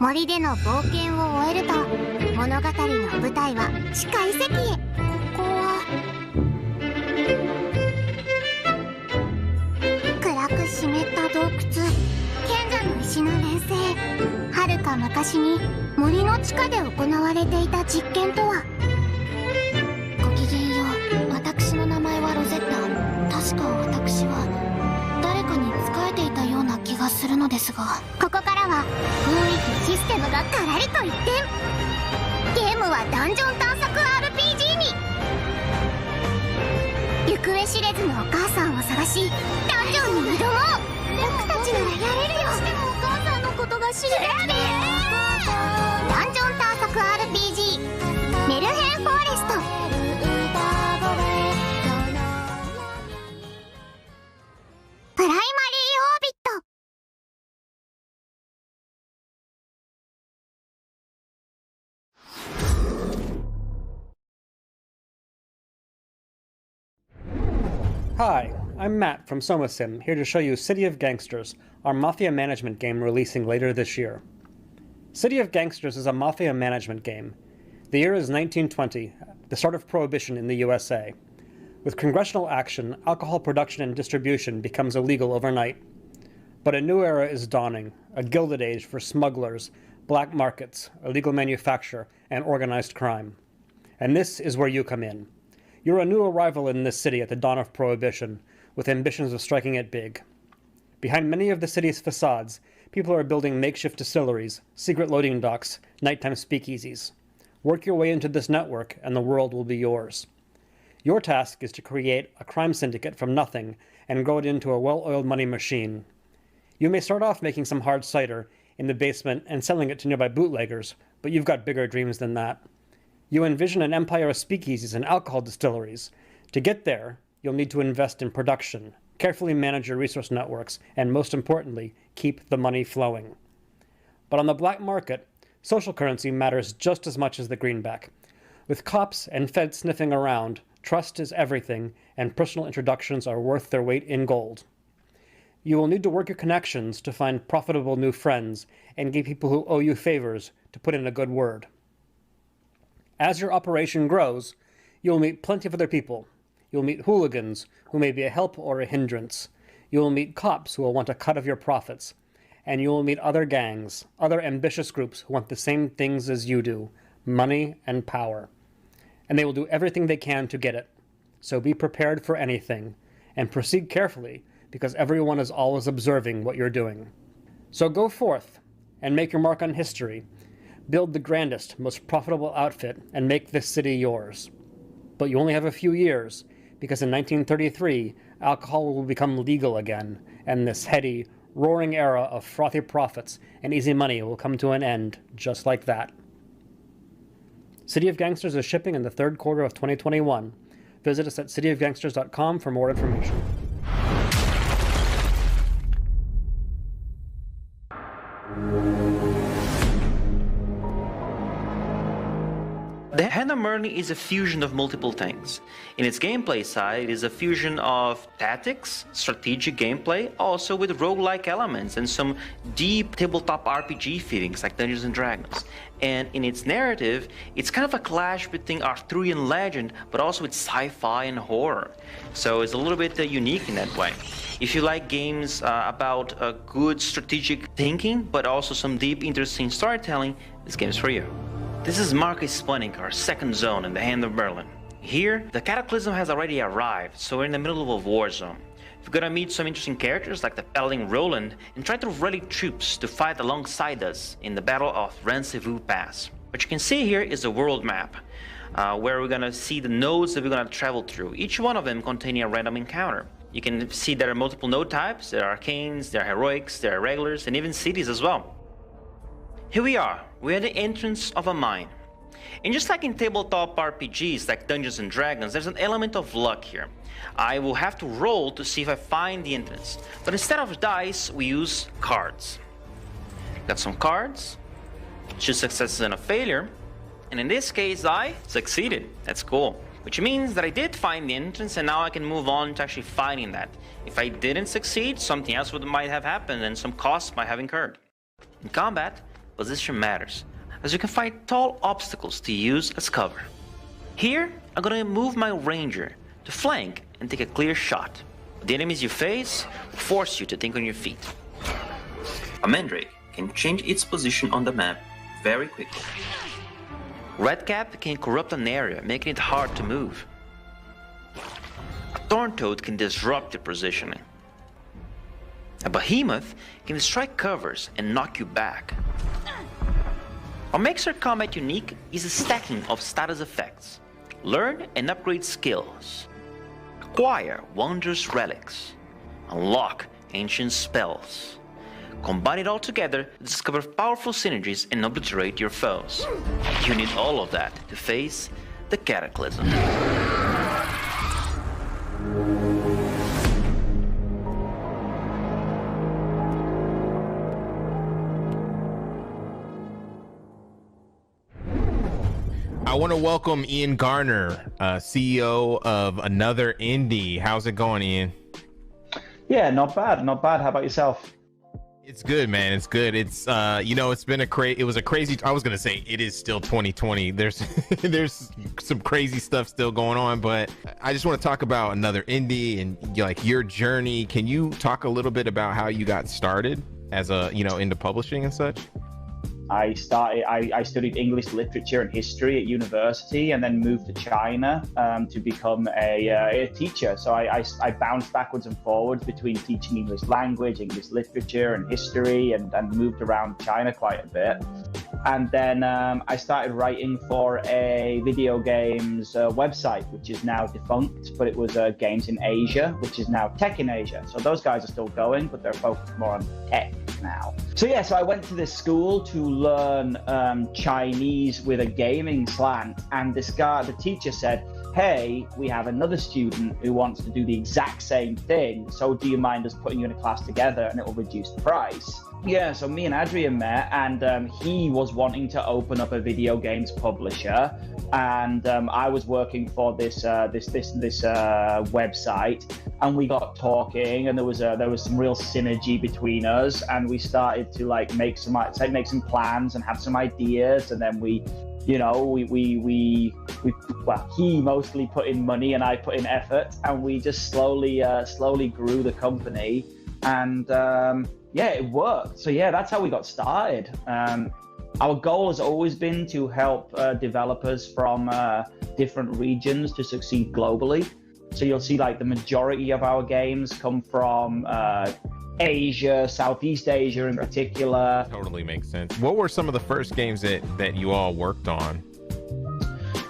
森での冒険を終えると物語の舞台は地下遺跡へ。ここは暗く湿った洞窟、賢者の石の連成。はるか昔に森の地下で行われていた実験とは。ごきげんよう。私の名前はロゼッタ。確か私は誰かに仕えていたような気がするのですが、ここからは雰囲気システムがガラリと一変。ゲームはダンジョン探索 RPG に。行方知れずのお母さんを探しダンジョンに挑もう。僕たちならやれるよ。どうしてもお母さんのことが知りたくて。ダンジョン探索 RPG メルヘンフォレスト。プライマリーオービット。Hi, I'm Matt from SomaSim, here to show you City of Gangsters, our mafia management game releasing later this year. City of Gangsters is a mafia management game. The year is 1920, the start of Prohibition in the USA. With congressional action, alcohol production and distribution becomes illegal overnight. But a new era is dawning, a gilded age for smugglers, black markets, illegal manufacture, and organized crime. And this is where you come in. You're a new arrival in this city at the dawn of Prohibition, with ambitions of striking it big. Behind many of the city's facades, people are building makeshift distilleries, secret loading docks, nighttime speakeasies. Work your way into this network, and the world will be yours. Your task is to create a crime syndicate from nothing and grow it into a well-oiled money machine. You may start off making some hard cider in the basement and selling it to nearby bootleggers, but you've got bigger dreams than that. You envision an empire of speakeasies and alcohol distilleries. To get there, you'll need to invest in production, carefully manage your resource networks, and most importantly, keep the money flowing. But on the black market, social currency matters just as much as the greenback. With cops and feds sniffing around, trust is everything, and personal introductions are worth their weight in gold. You will need to work your connections to find profitable new friends and get people who owe you favors to put in a good word. As your operation grows, you'll meet plenty of other people. You'll meet hooligans who may be a help or a hindrance. You'll meet cops who will want a cut of your profits. And you'll meet other gangs, other ambitious groups who want the same things as you do, money and power. And they will do everything they can to get it. So be prepared for anything, and proceed carefully, because everyone is always observing what you're doing. So go forth, and make your mark on history. Build the grandest, most profitable outfit, and make this city yours. But you only have a few years, because in 1933, alcohol will become legal again, and this heady, roaring era of frothy profits and easy money will come to an end, just like that. City of Gangsters is shipping in the third quarter of 2021. Visit us at cityofgangsters.com for more information. The Hand of Merlin is a fusion of multiple things. In its gameplay side, it is a fusion of tactics, strategic gameplay, also with roguelike elements and some deep tabletop RPG feelings like Dungeons & Dragons. And in its narrative, it's kind of a clash between Arthurian legend, but also with sci-fi and horror. So it's a little bit unique in that way. If you like games about good strategic thinking, but also some deep, interesting storytelling, this game is for you. This is Marcus Spawning, our second zone in the Hand of Merlin. Here, the Cataclysm has already arrived, so we're in the middle of a war zone. We're gonna meet some interesting characters like the Paladin Roland and try to rally troops to fight alongside us in the Battle of Rendezvous Pass. What you can see here is a world map, where we're gonna see the nodes that we're gonna travel through, each one of them containing a random encounter. You can see there are multiple node types, there are arcanes, there are heroics, there are regulars, and even cities as well. Here we are, we're at the entrance of a mine. And just like in tabletop RPGs like Dungeons & Dragons, there's an element of luck here. I will have to roll to see if I find the entrance. But instead of dice, we use cards. Got some cards, 2 successes and a failure. And in this case, I succeeded. That's cool. Which means that I did find the entrance and now I can move on to actually finding that. If I didn't succeed, something else might have happened and some costs might have incurred. In combat, position matters, as you can find tall obstacles to use as cover. Here, I'm gonna move my ranger to flank and take a clear shot. The enemies you face will force you to think on your feet. A mandrake can change its position on the map very quickly. Redcap can corrupt an area, making it hard to move. A thorn toad can disrupt your positioning. A behemoth can destroy covers and knock you back. What makes our combat unique is the stacking of status effects. Learn and upgrade skills. Acquire wondrous relics. Unlock ancient spells. Combine it all together to discover powerful synergies and obliterate your foes. You need all of that to face the Cataclysm. I want to welcome Ian Garner, CEO of Another Indie. How's it going, Ian? Yeah, not bad, not bad. How about yourself? It's good, man. It's good. It's it's been it was a crazy. I was gonna say it is still 2020. There's there's some crazy stuff still going on, but I just want to talk about Another Indie and like your journey. Can you talk a little bit about how you got started as into publishing and such? I studied English literature and history at university, and then moved to China to become a teacher. So I bounced backwards and forwards between teaching English language, English literature, and history, and moved around China quite a bit. And then I started writing for a video games website, which is now defunct, but it was Games in Asia, which is now Tech in Asia. So those guys are still going, but they're focused more on tech now. So I went to this school to learn Chinese with a gaming slant, and the teacher said, hey, we have another student who wants to do the exact same thing, so do you mind us putting you in a class together and it will reduce the price? Yeah, so me and Adrian met, and he was wanting to open up a video games publisher, and I was working for this website, and we got talking, and there was some real synergy between us, and we started to make some plans and have some ideas, and then he mostly put in money and I put in effort, and we just slowly grew the company, and it worked. So that's how we got started. Our goal has always been to help developers from different regions to succeed globally. So you'll see the majority of our games come from Asia, Southeast Asia in particular. Totally makes sense. What were some of the first games that you all worked on?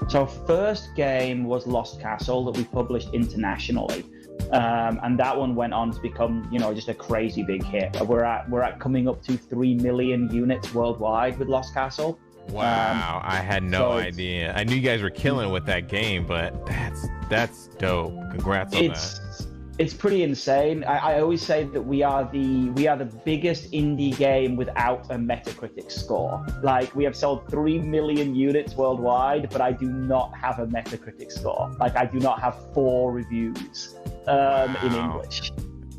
So our first game was Lost Castle that we published internationally. And that one went on to become, just a crazy big hit. We're at coming up to 3 million units worldwide with Lost Castle. Wow, I had no idea. I knew you guys were killing with that game, but that's dope. Congrats on that. It's pretty insane. I always say that we are the biggest indie game without a Metacritic score. We have sold 3 million units worldwide, but I do not have a Metacritic score. I do not have 4 reviews in English.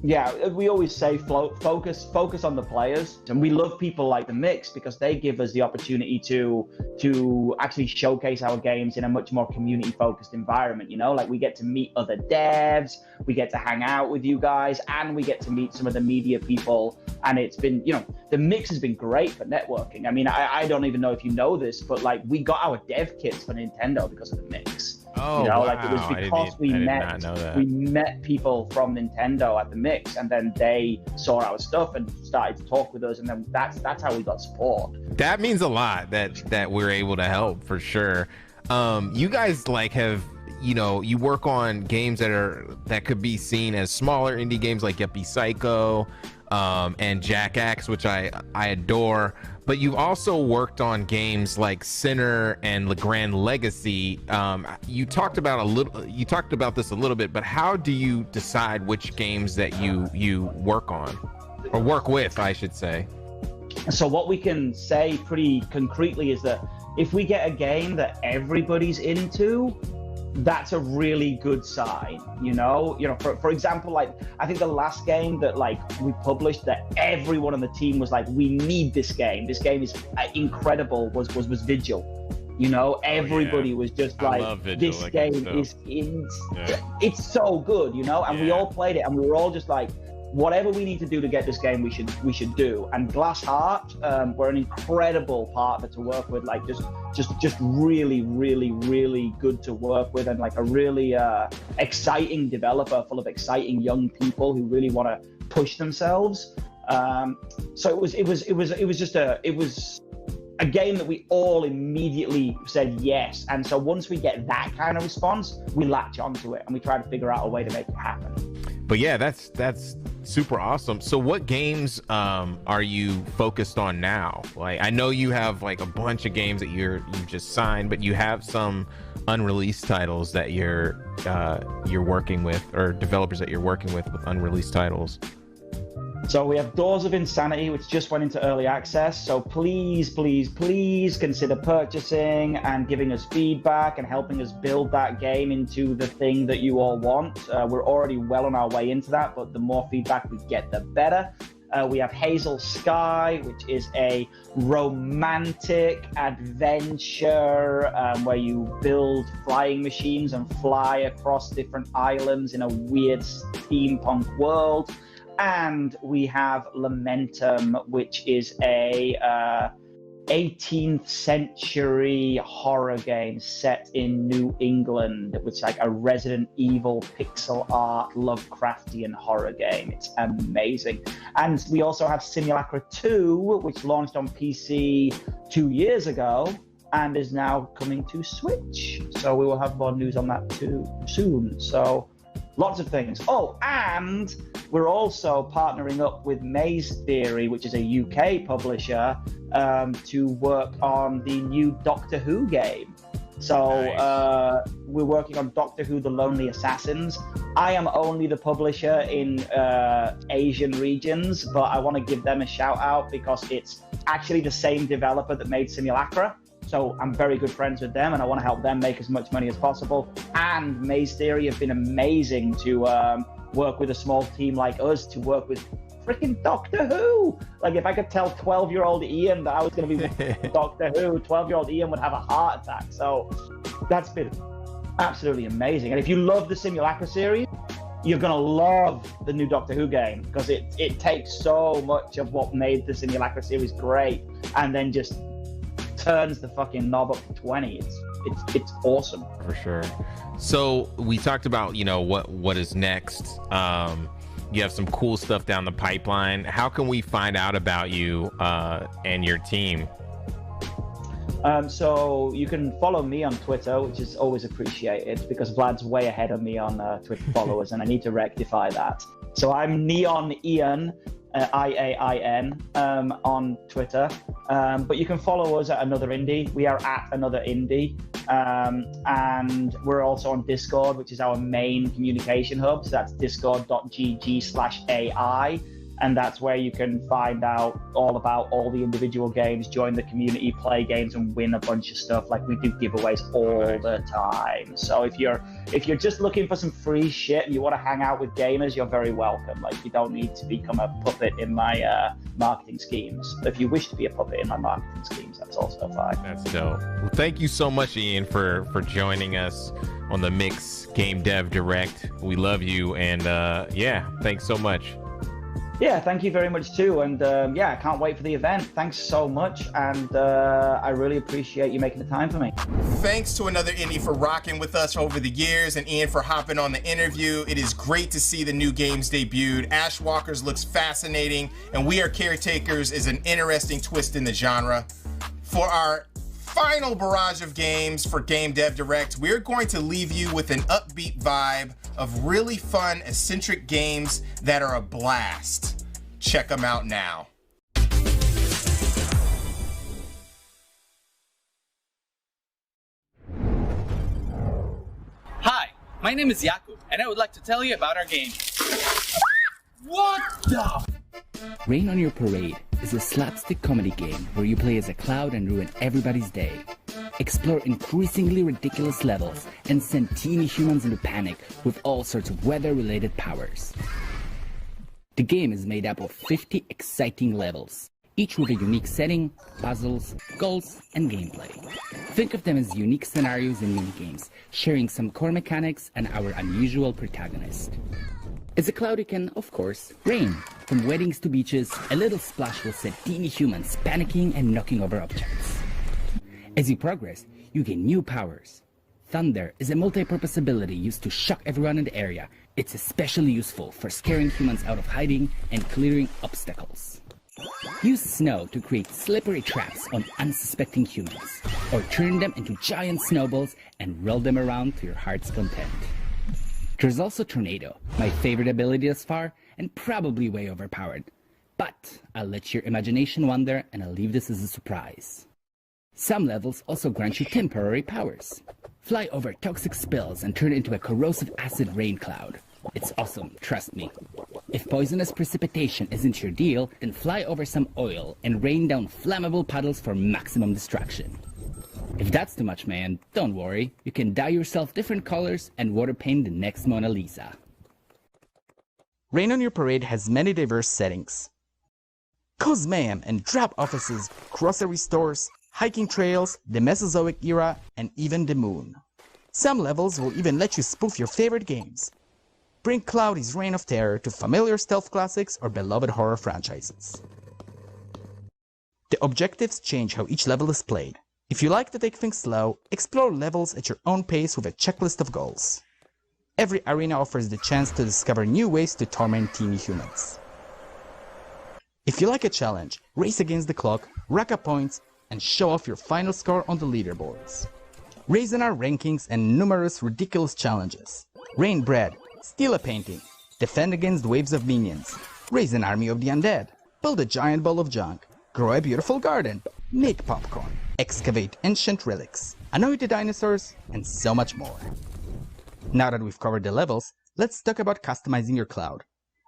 Yeah, we always say focus on the players, and we love people like the Mix because they give us the opportunity to actually showcase our games in a much more community-focused environment. We get to meet other devs, we get to hang out with you guys, and we get to meet some of the media people. And it's been, the Mix has been great for networking. I mean, I don't even know if you know this, but we got our dev kits for Nintendo because of the Mix. Oh, wow. It was because we met people from Nintendo at the Mix, and then they saw our stuff and started to talk with us, and then that's how we got support. That means a lot that we're able to help, for sure. You guys have you work on games that could be seen as smaller indie games like Yuppie Psycho and Jackaxe, which I adore. But you've also worked on games like Sinner and Le Grand Legacy. You talked about this a little bit, but how do you decide which games that you work on, or work with, I should say? So what we can say pretty concretely is that if we get a game that everybody's into, that's a really good sign, you know. For example, like I think the last game that like we published that everyone on the team was like, we need this game is incredible was Vigil. You know, everybody was just like, this game is it's so good, you know. And we all played it, and we were all just like, whatever we need to do to get this game, we should do. And Glass Heart were an incredible partner to work with, like just really, really, really good to work with, and like a really exciting developer full of exciting young people who really want to push themselves. So it was a game that we all immediately said yes. And so once we get that kind of response, we latch onto it and we try to figure out a way to make it happen. But yeah, that's super awesome. So what games are you focused on now? Like, I know you have like a bunch of games that you've just signed, but you have some unreleased titles that you're working with, or developers that you're working with unreleased titles. So we have Doors of Insanity, which just went into early access. So please, please, please consider purchasing and giving us feedback and helping us build that game into the thing that you all want. We're already well on our way into that, but the more feedback we get, the better. We have Hazel Sky, which is a romantic adventure where you build flying machines and fly across different islands in a weird steampunk world. And we have Lamentum, which is a 18th century horror game set in New England, which is like a Resident Evil pixel art Lovecraftian horror game. It's amazing. And we also have Simulacra 2, which launched on PC 2 years ago and is now coming to Switch. So we will have more news on that too soon. So lots of things. Oh, and we're also partnering up with Maze Theory, which is a UK publisher, to work on the new Doctor Who game. So we're working on Doctor Who: The Lonely Assassins. I am only the publisher in Asian regions, but I want to give them a shout out because it's actually the same developer that made Simulacra. So I'm very good friends with them, and I want to help them make as much money as possible. And Maze Theory have been amazing to work with a small team like us to work with freaking Doctor Who. Like, if I could tell 12-year-old Ian that I was going to be with Doctor Who, 12-year-old Ian would have a heart attack. So that's been absolutely amazing. And if you love the Simulacra series, you're going to love the new Doctor Who game, because it takes so much of what made the Simulacra series great and then just turns the fucking knob up to 20. It's awesome. For sure. So we talked about, you know, what is next. You have some cool stuff down the pipeline. How can we find out about you and your team? So you can follow me on Twitter, which is always appreciated because Vlad's way ahead of me on Twitter followers, and I need to rectify that. So I'm Neon Ian, IAIN, on Twitter. But you can follow us at Another Indie. We are at Another Indie. And we're also on Discord, which is our main communication hub. So that's discord.gg/AI. And that's where you can find out all about all the individual games, join the community, play games, and win a bunch of stuff. Like, we do giveaways all the time. So if you're just looking for some free shit and you want to hang out with gamers, you're very welcome. Like, you don't need to become a puppet in my marketing schemes. If you wish to be a puppet in my marketing schemes, that's also fine. That's dope. Well, thank you so much, Ian, for joining us on the Mix Game Dev Direct. We love you, and yeah, thanks so much. Yeah, thank you very much too, and yeah, I can't wait for the event. Thanks so much, and I really appreciate you making the time for me. Thanks to Another Indie for rocking with us over the years, and Ian for hopping on the interview. It is great to see the new games debuted. Ashwalkers looks fascinating, and We Are Caretakers is an interesting twist in the genre. For our final barrage of games for Game Dev Direct, we're going to leave you with an upbeat vibe of really fun, eccentric games that are a blast. Check them out now. Hi, my name is Jakub, and I would like to tell you about our game. What the? Rain on Your Parade is a slapstick comedy game where you play as a cloud and ruin everybody's day. explore increasingly ridiculous levels, and send teeny humans into panic with all sorts of weather-related powers. The game is made up of 50 exciting levels, each with a unique setting, puzzles, goals, and gameplay. Think of them as unique scenarios and minigames, sharing some core mechanics and our unusual protagonist. As a cloud, it can, of course, rain. From weddings to beaches, a little splash will set teeny humans panicking and knocking over objects. As you progress, you gain new powers. Thunder is a multi-purpose ability used to shock everyone in the area. It's especially useful for scaring humans out of hiding and clearing obstacles. Use snow to create slippery traps on unsuspecting humans, or turn them into giant snowballs and roll them around to your heart's content. There's also Tornado, my favorite ability thus far, and probably way overpowered. But I'll let your imagination wander, and I'll leave this as a surprise. Some levels also grant you temporary powers. Fly over toxic spills and turn into a corrosive acid rain cloud. It's awesome, trust me. If poisonous precipitation isn't your deal, then fly over some oil and rain down flammable puddles for maximum destruction. If that's too much, man, don't worry. You can dye yourself different colors and water paint the next Mona Lisa. Rain on Your Parade has many diverse settings. Cosmayam and drop offices, grocery stores, hiking trails, the Mesozoic era, and even the moon. Some levels will even let you spoof your favorite games. Bring Cloudy's Reign of Terror to familiar stealth classics or beloved horror franchises. The objectives change how each level is played. If you like to take things slow, explore levels at your own pace with a checklist of goals. Every arena offers the chance to discover new ways to torment teeny humans. If you like a challenge, race against the clock, rack up points, and show off your final score on the leaderboards. Raise in our rankings and numerous ridiculous challenges. Rain bread, steal a painting, defend against waves of minions, raise an army of the undead, build a giant ball of junk, grow a beautiful garden, make popcorn, excavate ancient relics, annoy the dinosaurs, and so much more. Now that we've covered the levels, let's talk about customizing your cloud.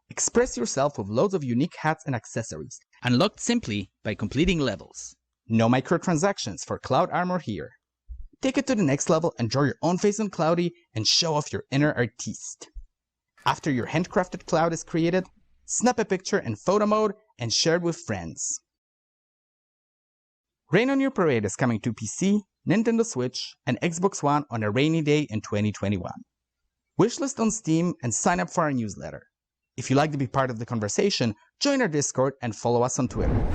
Express yourself with loads of unique hats and accessories, unlocked simply by completing levels. No microtransactions for cloud armor here. Take it to the next level and draw your own face on Cloudy and show off your inner artiste. After your handcrafted cloud is created, snap a picture in photo mode and share it with friends. Rain on Your Parade is coming to PC, Nintendo Switch, and Xbox One on a rainy day in 2021. Wishlist on Steam and sign up for our newsletter. If you'd like to be part of the conversation, join our Discord and follow us on Twitter.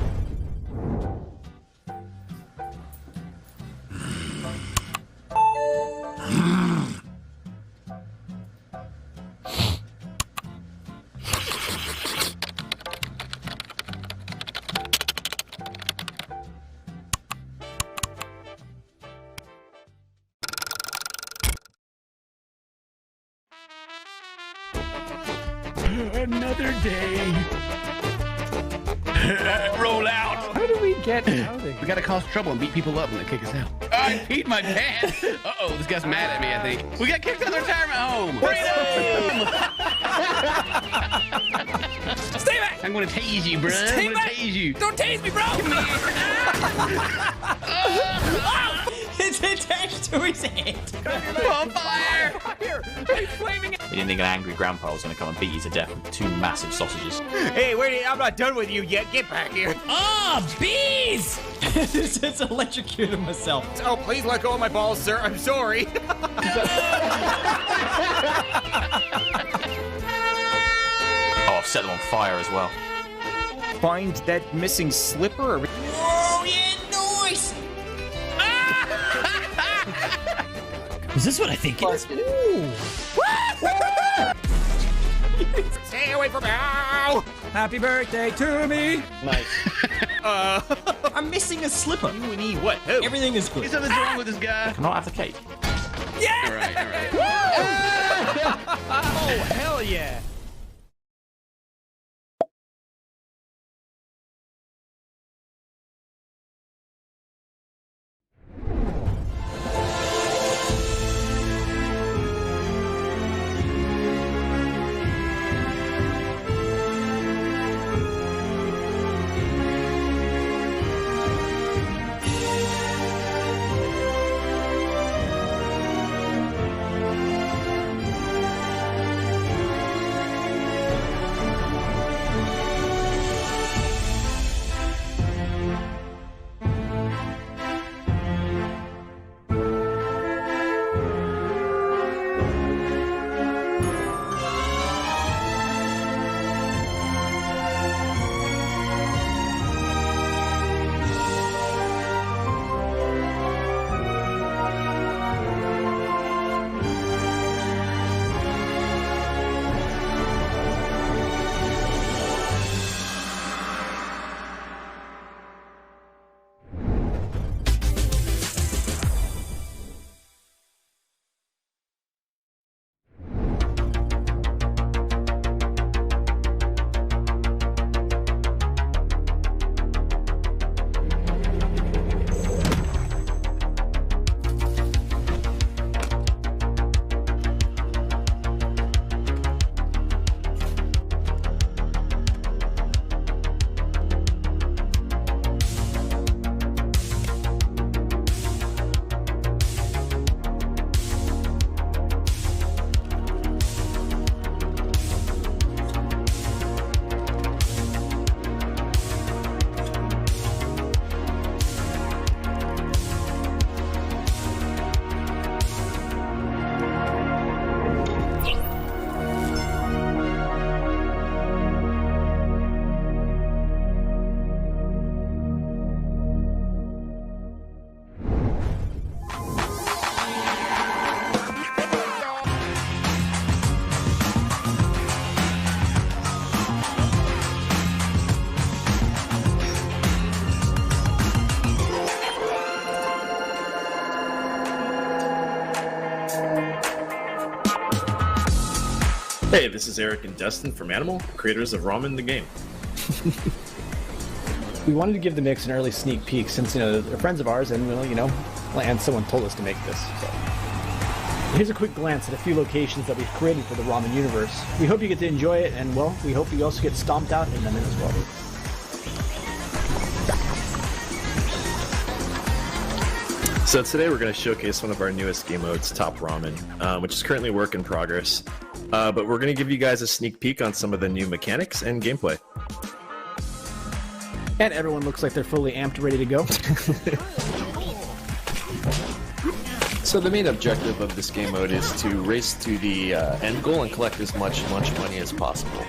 Another day. Roll out. How do we get out of here? We gotta cause trouble and beat people up and they kick us out. I peed my pants. Uh-oh, this guy's mad at me, I think. We got kicked out of the retirement home. Freedom! Stay back! I'm gonna tase you, bro. Stay I'm gonna back! tase you. Don't tase me, bro! Come here. It's attached to his head. On fire! You didn't think an angry grandpa was going to come and beat you to death with two massive sausages. Hey, wait, I'm not done with you yet. Get back here. Ah, bees! It's electrocuted myself. Oh, please let go of my balls, sir. I'm sorry. Oh, I've set them on fire as well. Find that missing slipper. Oh, yeah, nice! Is this what I think it is? Stay away from me! Ow! Happy birthday to me! Nice. I'm missing a slipper. You and E, what? Who? Everything is good. Something's wrong with this guy. Can I have the cake? Yeah! All right. Oh, hell yeah! Hey, this is Eric and Dustin from Animal, creators of Ramen the Game. We wanted to give the mix an early sneak peek since, they're friends of ours and, and someone told us to make this. So. Here's a quick glance at a few locations that we've created for the Ramen universe. We hope you get to enjoy it, and, well, we hope you also get stomped out in them as well. So today we're going to showcase one of our newest game modes, Top Ramen, which is currently a work in progress. But we're going to give you guys a sneak peek on some of the new mechanics and gameplay. And everyone looks like they're fully amped, ready to go. So the main objective of this game mode is to race to the end goal and collect as much lunch money as possible.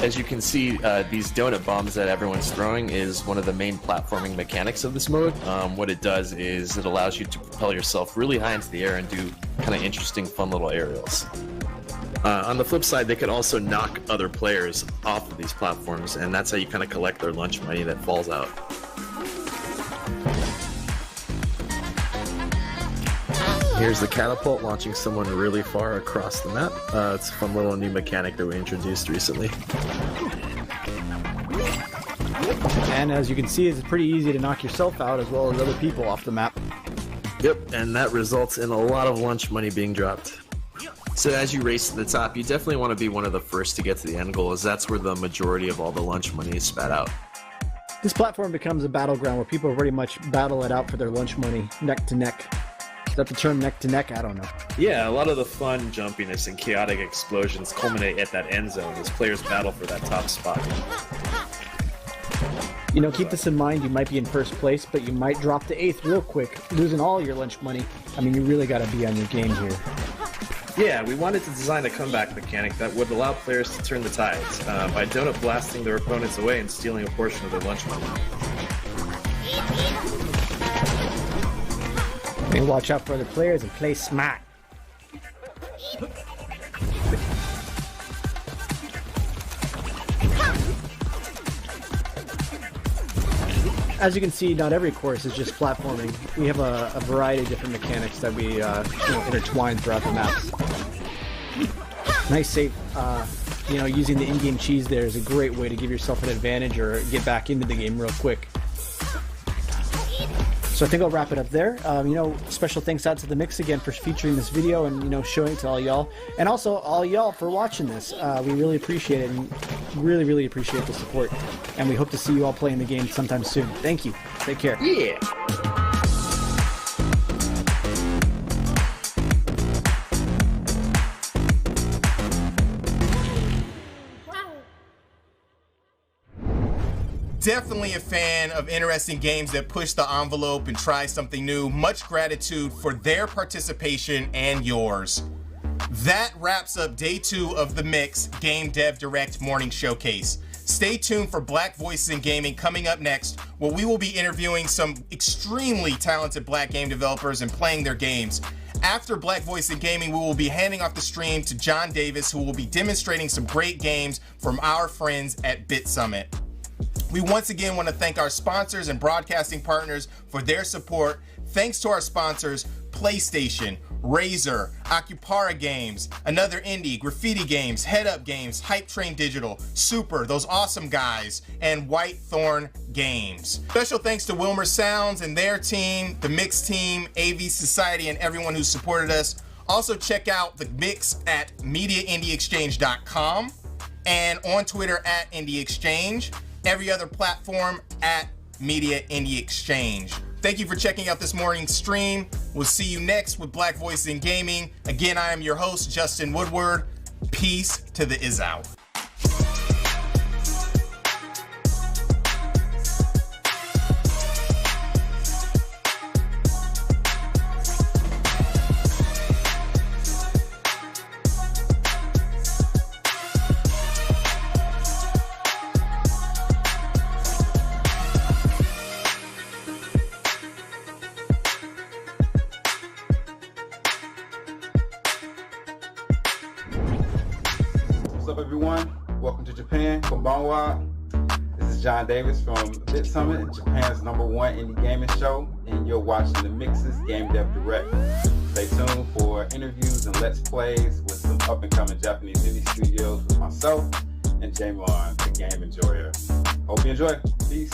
As you can see, these donut bombs that everyone's throwing is one of the main platforming mechanics of this mode. What it does is it allows you to propel yourself really high into the air and do kind of interesting, fun little aerials. On the flip side, they can also knock other players off of these platforms, and that's how you kind of collect their lunch money that falls out. Here's the catapult launching someone really far across the map. It's a fun little new mechanic that we introduced recently. And as you can see, it's pretty easy to knock yourself out as well as other people off the map. Yep, and that results in a lot of lunch money being dropped. So as you race to the top, you definitely want to be one of the first to get to the end goal, as that's where the majority of all the lunch money is spat out. This platform becomes a battleground where people pretty much battle it out for their lunch money, neck to neck. Is that the term, neck to neck? I don't know. Yeah, a lot of the fun, jumpiness, and chaotic explosions culminate at that end zone as players battle for that top spot. Keep this in mind. You might be in first place, but you might drop to 8th real quick, losing all your lunch money. I mean, you really got to be on your game here. Yeah, we wanted to design a comeback mechanic that would allow players to turn the tides by donut blasting their opponents away and stealing a portion of their lunch money. And watch out for other players and play smart. As you can see, not every course is just platforming. We have a variety of different mechanics that we intertwine throughout the maps. Nice save. Using the in-game cheese there is a great way to give yourself an advantage or get back into the game real quick. So I think I'll wrap it up there. Special thanks out to the Mix again for featuring this video and showing it to all y'all, and also all y'all for watching this. We really appreciate it and really, really appreciate the support. And we hope to see you all playing the game sometime soon. Thank you. Take care. Yeah. Definitely a fan of interesting games that push the envelope and try something new. Much gratitude for their participation and yours. That wraps up day 2 of the Mix Game Dev Direct Morning Showcase. Stay tuned for Black Voices in Gaming coming up next, where we will be interviewing some extremely talented Black game developers and playing their games. After Black Voice in Gaming, we will be handing off the stream to John Davis, who will be demonstrating some great games from our friends at Bit Summit. We once again want to thank our sponsors and broadcasting partners for their support. Thanks to our sponsors, PlayStation, Razer, Occupara Games, Another Indie, Graffiti Games, Head Up Games, Hype Train Digital, Super, those awesome guys, and Whitethorn Games. Special thanks to Wilmer Sounds and their team, the Mix team, AV Society, and everyone who supported us. Also check out the Mix at MediaIndieExchange.com and on Twitter at Indie Exchange. Every other platform at Media Indie Exchange. Thank you for checking out this morning's stream. We'll see you next with Black Voices in Gaming. Again, I am your host, Justin Woodward. Peace to the Izzow. What's up, everyone? Welcome to Japan. Konbanwa. This is John Davis from Bit Summit, Japan's #1 indie gaming show, and you're watching the Mix's Game Dev Direct. Stay tuned for interviews and let's plays with some up-and-coming Japanese indie studios with myself and Jamon, the game enjoyer. Hope you enjoy. Peace.